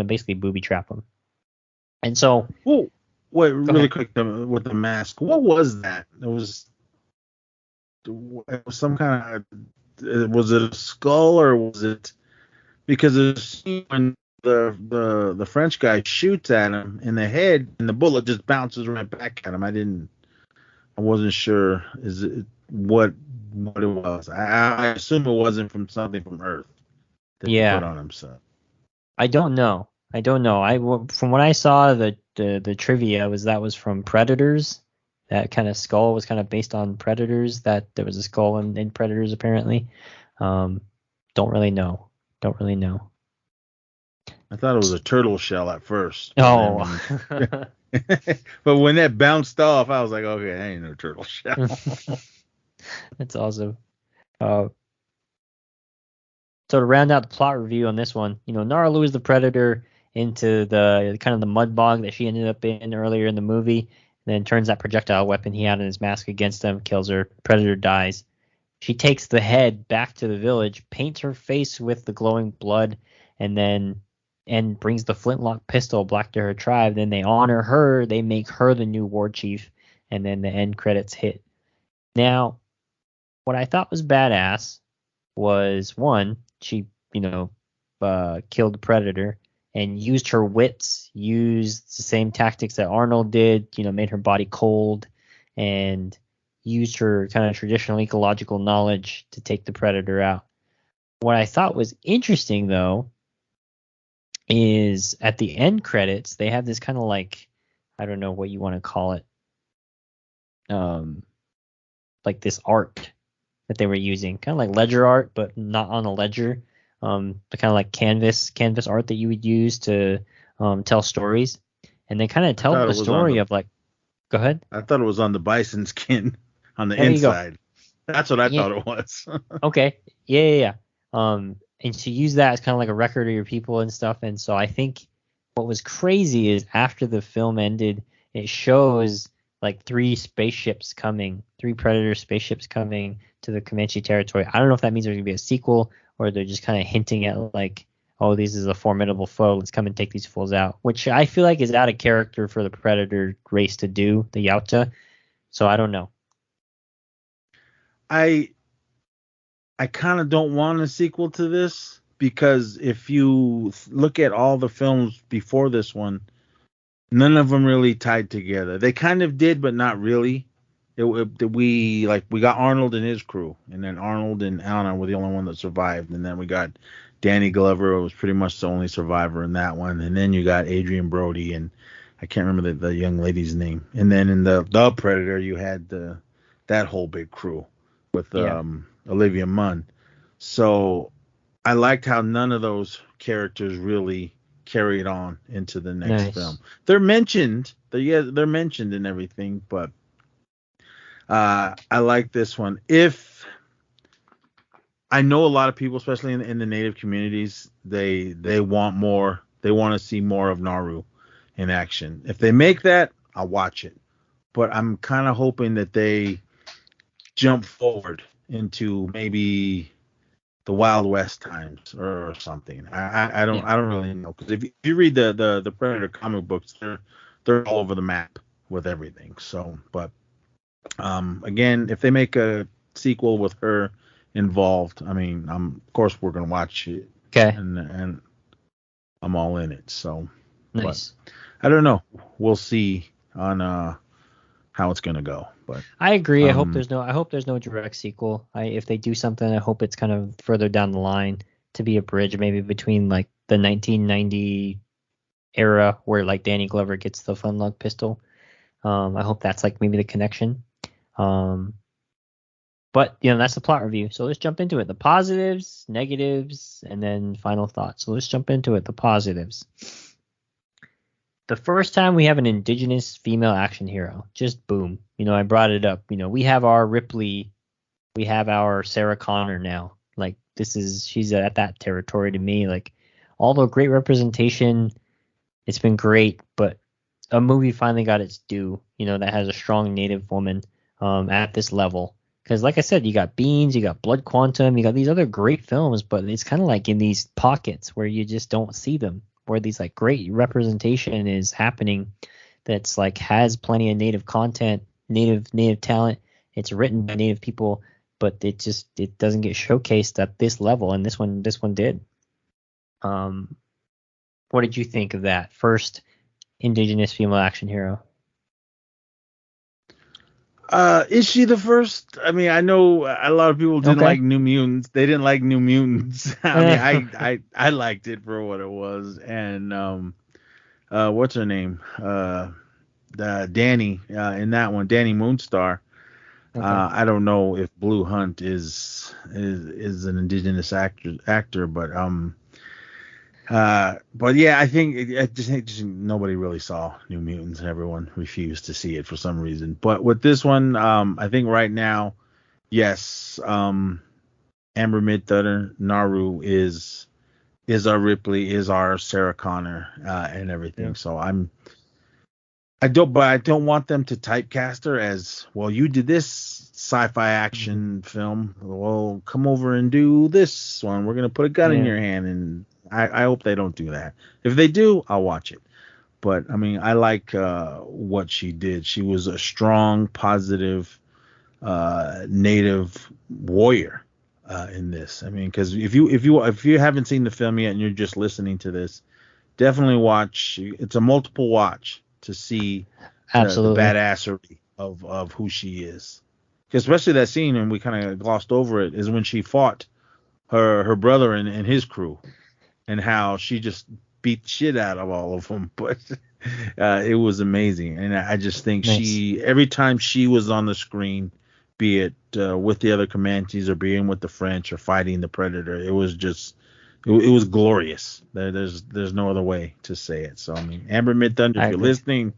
basically booby trap him. And so, whoa, wait, really quick with the mask. What was that? It was some kind of. Was it a skull or was it? Because the scene when the French guy shoots at him in the head and the bullet just bounces right back at him. I wasn't sure is it what it was. I assume it wasn't from something from Earth that he put on himself. I don't know. From what I saw, the trivia was from Predators. That kind of skull was kind of based on Predators. That there was a skull in Predators apparently. Don't really know. I thought it was a turtle shell at first. Oh. But when that bounced off, I was like, okay, that ain't no turtle shell. That's awesome. So to round out the plot review on this one, Naru is the predator into the kind of the mud bog that she ended up in earlier in the movie. And then turns that projectile weapon he had in his mask against him, kills her. Predator dies. She takes the head back to the village, paints her face with the glowing blood, and brings the flintlock pistol back to her tribe. Then they honor her. They make her the new war chief, and then the end credits hit. Now, what I thought was badass was, one, she, killed the predator and used her wits, used the same tactics that Arnold did, made her body cold, and used her kind of traditional ecological knowledge to take the predator out. What I thought was interesting, though, is at the end credits, they have this kind of like, I don't know what you want to call it, like this art that they were using, kind of like ledger art, but not on a ledger, the kind of like canvas art that you would use to tell stories. And they kind of tell the story of like, go ahead. I thought it was on the bison skin on the inside. That's what I thought it was. Okay. Yeah. And she used that as kind of like a record of your people and stuff. And so I think what was crazy is after the film ended, it shows like three Predator spaceships coming to the Comanche territory. I don't know if that means there's going to be a sequel or they're just kind of hinting at like, oh, this is a formidable foe. Let's come and take these fools out, which I feel like is out of character for the Predator race to do, the Yautja. So I don't know. I kind of don't want a sequel to this because if you look at all the films before this one, none of them really tied together. They kind of did, but not really. We got Arnold and his crew, and then Arnold and Anna were the only one that survived, and then we got Danny Glover, who was pretty much the only survivor in that one, and then you got Adrian Brody, and I can't remember the young lady's name, and then in the Predator you had that whole big crew with Olivia Munn. So I liked how none of those characters really carried on into the next film. They're mentioned, they're mentioned and everything, but I like this one. If I know a lot of people, especially in the native communities, they want more. They want to see more of Naru in action. If they make that, I'll watch it. But I'm kind of hoping that they jump forward into maybe the Wild West times or something. I don't really know, because if you read the Predator comic books, they're all over the map with everything. So, but again, if they make a sequel with her involved, I mean, of course we're gonna watch it. Okay. And I'm all in it. So, nice. But I don't know. We'll see on how it's gonna go. But I agree. I hope there's no direct sequel. If they do something, I hope it's kind of further down the line to be a bridge, maybe between like the 1990 era where like Danny Glover gets the flintlock pistol. I hope that's like maybe the connection. But that's the plot review. So let's jump into it. The positives, negatives, and then final thoughts. So let's jump into it. The positives. The first time we have an indigenous female action hero, just boom. I brought it up. We have our Ripley, we have our Sarah Connor now. Like she's at that territory to me. Like, although great representation, it's been great, but a movie finally got its due, that has a strong Native woman at this level. Because like I said, you got Beans, you got Blood Quantum, you got these other great films, but it's kind of like in these pockets where you just don't see them, where these like great representation is happening that's like has plenty of Native content, native talent. It's written by Native people, but it doesn't get showcased at this level, and this one did. What did you think of that first Indigenous female action hero? Is she the first? I mean, I know a lot of people didn't like New Mutants. They didn't like New Mutants. I mean, I liked it for what it was. And what's her name? Danny in that one, Danny Moonstar. I don't know if Blue Hunt is an Indigenous actor, but yeah, I think it just nobody really saw New Mutants, and everyone refused to see it for some reason. But with this one, I think right now, yes, Amber Midthunder, Naru is our Ripley, is our Sarah Connor, and everything. Yeah. So I don't want them to typecast her as, well, you did this sci-fi action film, well, come over and do this one. We're gonna put a gun in your hand, and I hope they don't do that. If they do, I'll watch it. But I mean, I like what she did. She was a strong, positive Native warrior in this. I mean, because if you haven't seen the film yet and you're just listening to this, definitely watch. It's a multiple watch to see the badassery of who she is. Especially that scene, and we kind of glossed over it, is when she fought her brother and his crew, and how she just beat the shit out of all of them. But it was amazing. And I just think every time she was on the screen, be it with the other Comanches or being with the French or fighting the Predator, it was just, it was glorious. There's no other way to say it. So, I mean, Amber Midthunder, if you're listening,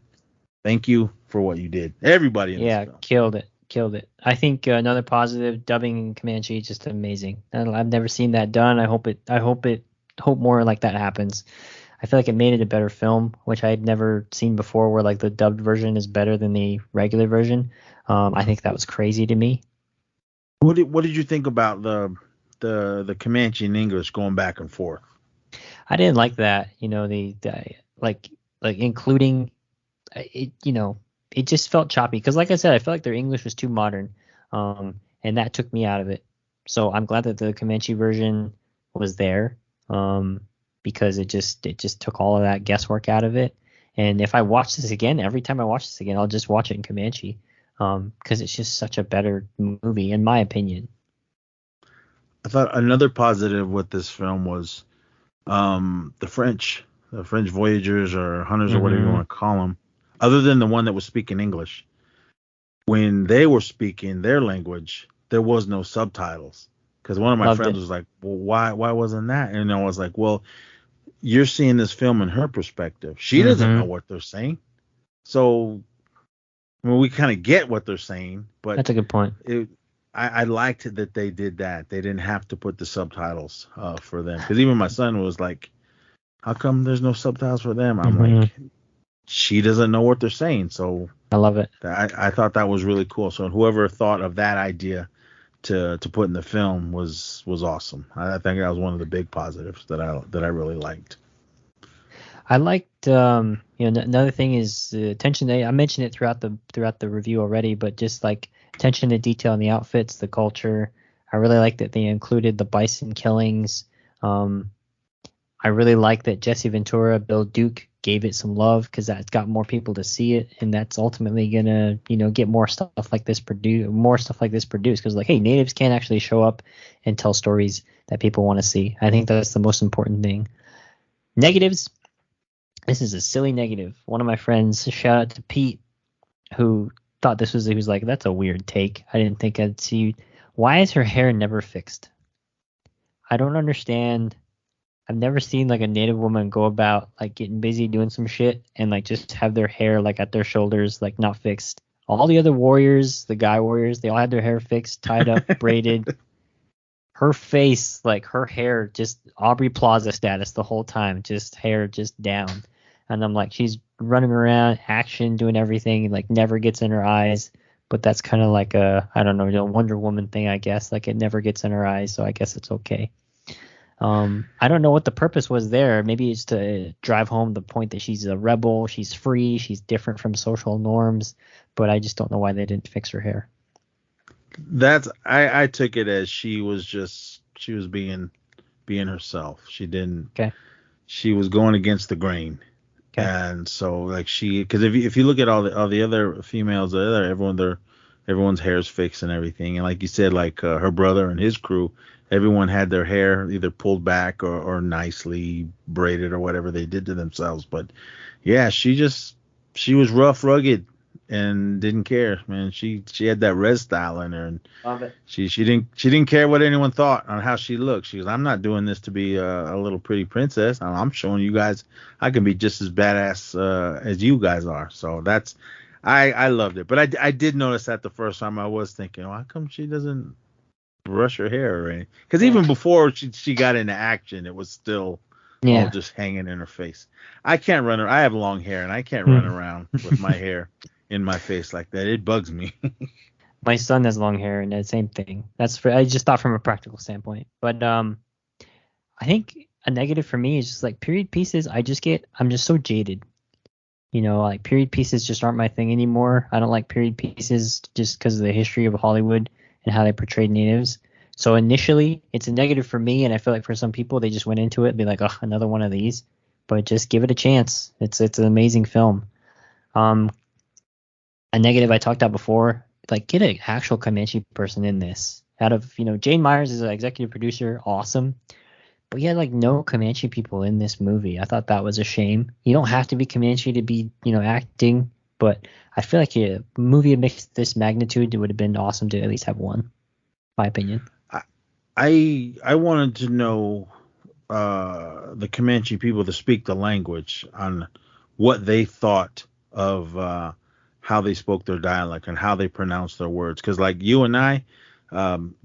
thank you for what you did. Everybody in this film. Killed it. I think another positive, dubbing in Comanche, just amazing. I've never seen that done. I hope more like that happens. I feel like it made it a better film, which I had never seen before, where like the dubbed version is better than the regular version. I think that was crazy to me. What did you think about the Comanche and English going back and forth? I didn't like that. The like including it. It just felt choppy because, like I said, I felt like their English was too modern, and that took me out of it. So I'm glad that the Comanche version was there. Because it just took all of that guesswork out of it. And if I watch this again, every time I watch this again, I'll just watch it in Comanche, because it's just such a better movie, in my opinion. I thought another positive with this film was the French voyagers or hunters or whatever you want to call them, other than the one that was speaking English. When they were speaking their language, there was no subtitles. Because one of my friends was like, well, why wasn't that? And I was like, well, you're seeing this film in her perspective. She doesn't know what they're saying. So, I mean, we kind of get what they're saying. But that's a good point. I liked it that they did that. They didn't have to put the subtitles for them. Because even my son was like, how come there's no subtitles for them? I'm like, she doesn't know what they're saying. So I love it. I thought that was really cool. So whoever thought of that idea to put in the film was awesome. I think that was one of the big positives that I really liked. I liked another thing is attention to, I mentioned it throughout the review already, but just like attention to detail in the outfits, the culture. I really liked that they included the bison killings. I really like that Jesse Ventura, Bill Duke gave it some love, because that's got more people to see it, and that's ultimately gonna get more stuff like this produced. Because like, hey, natives can actually show up and tell stories that people want to see. I think that's the most important thing. Negatives. This is a silly negative. One of my friends, shout out to Pete, who thought he was like, that's a weird take. I didn't think I'd see. Why is her hair never fixed? I don't understand. I've never seen like a Native woman go about like getting busy doing some shit and like just have their hair like at their shoulders, like not fixed. All the other warriors, the guy warriors, they all had their hair fixed, tied up, braided. her face, like her hair, just Aubrey Plaza status the whole time, just hair just down. And I'm like, she's running around, action, doing everything, like never gets in her eyes. But that's kind of like I don't know, Wonder Woman thing, I guess. Like it never gets in her eyes, so I guess it's okay. I don't know what the purpose was there. Maybe it's to drive home the point that she's a rebel, she's free, she's different from social norms. But I just don't know why they didn't fix her hair. I took it as she was being herself. Okay. She was going against the grain. Okay. And so like because if you look at all the other females there, everyone's hair's fixed and everything. And like you said, like her brother and his crew, everyone had their hair either pulled back or nicely braided or whatever they did to themselves. But yeah, she was rough, rugged, and didn't care, man. She had that red style in her, and love it. She didn't care what anyone thought on how she looked. She goes, I'm not doing this to be a little pretty princess. I'm showing you guys I can be just as badass as you guys are. So I loved it. But I did notice that the first time I was thinking, how come she doesn't brush her hair or anything? Because even before she got into action, it was still all just hanging in her face. I can't run. I have long hair, and I can't run around with my hair in my face like that. It bugs me. My son has long hair, and the same thing. I just thought from a practical standpoint. But I think a negative for me is just like period pieces. I'm just so jaded. Like period pieces just aren't my thing anymore. I don't like period pieces just because of the history of Hollywood and how they portrayed natives. So initially, it's a negative for me, and I feel like for some people, they just went into it and be like, oh, another one of these. But just give it a chance. It's an amazing film. A negative I talked about before, like get an actual Comanche person in this. Out of, Jane Myers is an executive producer, awesome. But you had like no Comanche people in this movie. I thought that was a shame. You don't have to be Comanche to be, acting, but I feel like a movie of this magnitude, it would have been awesome to at least have one, my opinion. I wanted to know the Comanche people to speak the language on what they thought of how they spoke their dialect and how they pronounced their words. Because like you and I,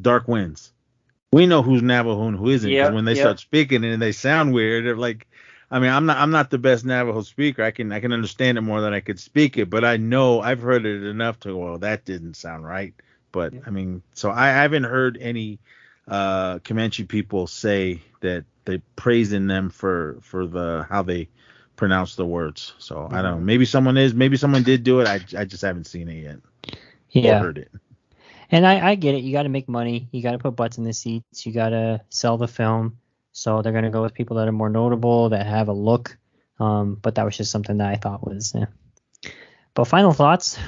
Dark Winds, we know who's Navajo and who isn't. Because when they start speaking and they sound weird, they're like, I mean, I'm not the best Navajo speaker. I can understand it more than I could speak it, but I know I've heard it enough to go, well, that didn't sound right. But I mean, so I haven't heard any Comanche people say that they praising them for the how they pronounce the words. So I don't know. Maybe someone did do it. I just haven't seen it yet. Yeah. Or heard it. And I get it. You got to make money. You got to put butts in the seats. You got to sell the film. So they're going to go with people that are more notable, that have a look. But that was just something that I thought was. But final thoughts.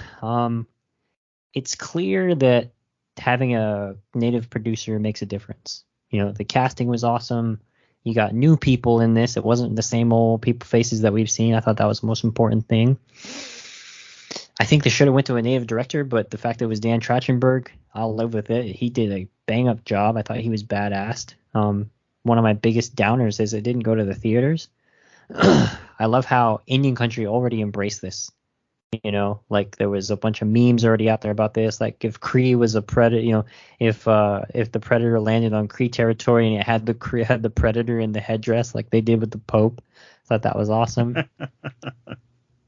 It's clear that having a native producer makes a difference. The casting was awesome. You got new people in this. It wasn't the same old people faces that we've seen. I thought that was the most important thing. I think they should have went to a native director, but the fact that it was Dan Trachenburg, I'll live with it. He did a bang-up job. I thought he was badass. One of my biggest downers is it didn't go to the theaters. I love how Indian country already embraced this. Like there was a bunch of memes already out there about this. Like if Cree was a predator, if the predator landed on Cree territory and it had the predator in the headdress, like they did with the Pope, I thought that was awesome.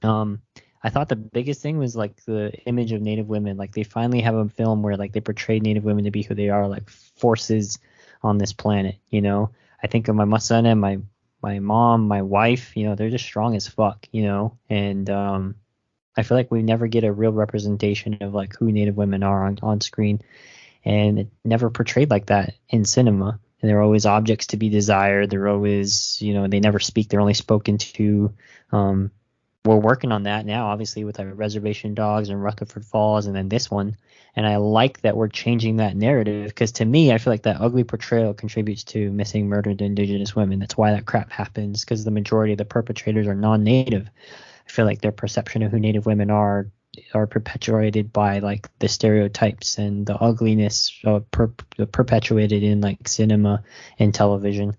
I thought the biggest thing was like the image of Native women. Like they finally have a film where like they portrayed Native women to be who they are, like forces on this planet. I think of my son and my mom, my wife. They're just strong as fuck. And I feel like we never get a real representation of like who Native women are on screen, and it never portrayed like that in cinema. And they're always objects to be desired. They're always, they never speak. They're only spoken to. We're working on that now, obviously, with our Reservation Dogs and Rutherford Falls, and then this one. And I like that we're changing that narrative, because to me, I feel like that ugly portrayal contributes to missing murdered Indigenous women. That's why that crap happens, because the majority of the perpetrators are non-Native. I feel like their perception of who Native women are perpetuated by like the stereotypes and the ugliness perpetuated in like cinema and television.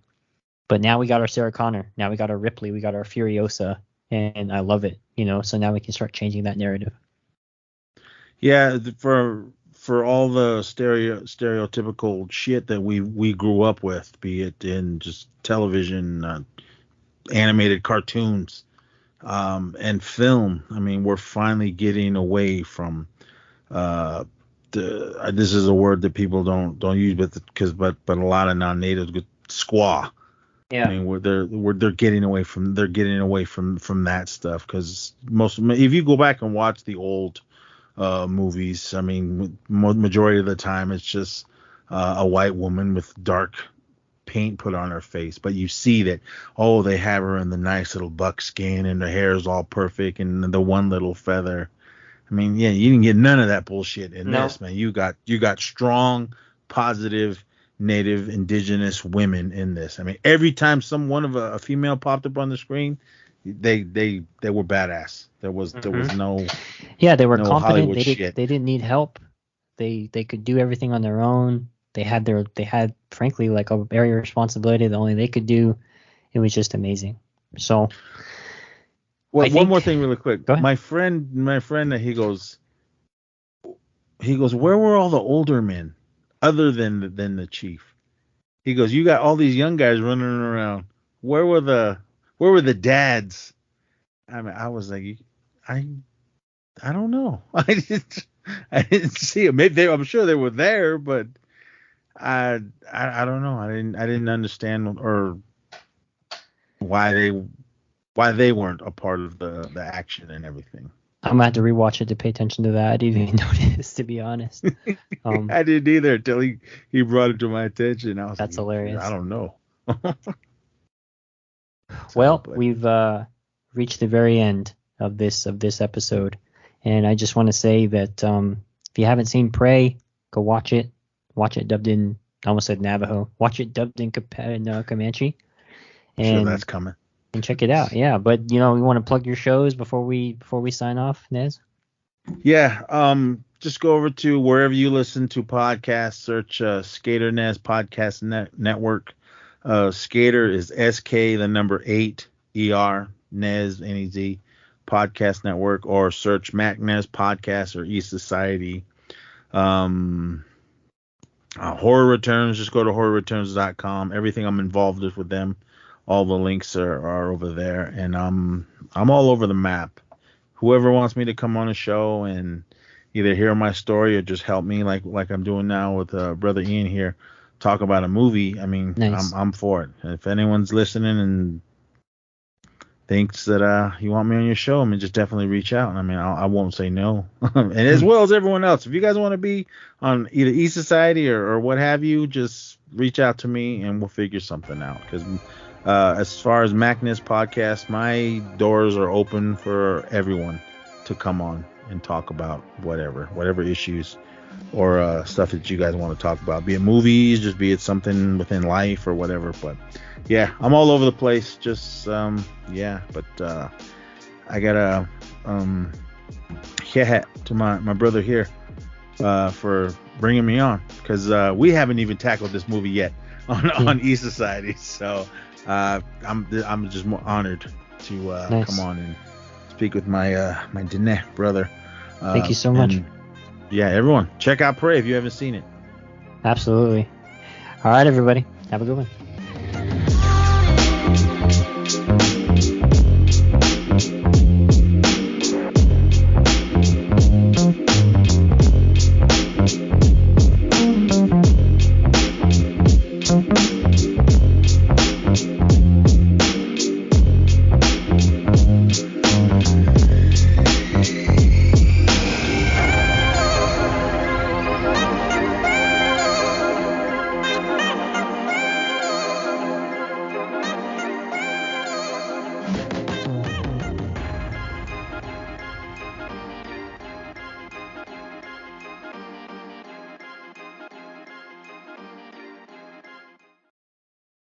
But now we got our Sarah Connor. Now we got our Ripley. We got our Furiosa. And I love it, so now we can start changing that narrative. Yeah, for for all the stereotypical shit that we grew up with, be it in just television, animated cartoons, and film. I mean, we're finally getting away from this is a word that people don't use, but a lot of non-natives get squaw. Yeah. I mean, they're getting away from that stuff, because if you go back and watch the old movies, I mean, majority of the time it's just a white woman with dark paint put on her face, but you see that, oh, they have her in the nice little buckskin and her hair is all perfect and the one little feather. I mean, yeah, you didn't get none of that bullshit in this, man. You got strong, positive, native, indigenous women in this. I mean, every time one of a female popped up on the screen, they were badass. There was no, yeah, they were no confident. Hollywood They shit. didn't need help. They could do everything on their own. They had frankly like a area of responsibility that only they could do. It was just amazing. So Well, one more thing really quick. Go ahead. My friend, he goes, where were all the older men other than the chief? He goes, you got all these young guys running around. Where were the dads? I mean, I was like, I don't know. I didn't see them. Maybe I'm sure they were there, but I don't know. I didn't understand or why they weren't a part of the action and everything. I'm gonna have to rewatch it to pay attention to that. I didn't even notice, to be honest. I didn't either until he brought it to my attention. I was That's like, hilarious. I don't know. We've reached the very end of this episode, and I just want to say that if you haven't seen Prey, go watch it. Watch it dubbed in, I almost said Navajo. Watch it dubbed in Comanche. And, sure, that's coming. And check it out. Yeah, but we want to plug your shows before we sign off, Nez? Yeah, just go over to wherever you listen to podcasts, search Skater Nez Podcast Network. Skater is SK8 ER Nez NEZ Podcast Network, or search MacNez Podcast or East Society. Horror Returns, just go to horrorreturns.com. Everything I'm involved with them, all the links are over there, and I'm all over the map. Whoever wants me to come on a show and either hear my story or just help me like I'm doing now with brother Ian here, talk about a movie, I mean, nice. I'm for it. If anyone's listening and thinks that you want me on your show, I mean, just definitely reach out. I mean, I won't say no. And as well as everyone else, if you guys want to be on either East Society or what have you, just reach out to me and we'll figure something out. Because as far as MacNez Podcast, my doors are open for everyone to come on and talk about whatever issues or stuff that you guys want to talk about, be it movies, just be it something within life or whatever. But yeah, I'm all over the place. Just but I gotta to my brother here for bringing me on, because we haven't even tackled this movie yet on East Society. So I'm just more honored to nice. Come on and speak with my Dene brother. Thank you so much. Yeah, everyone, check out Prey if you haven't seen it. Absolutely. All right, everybody. Have a good one.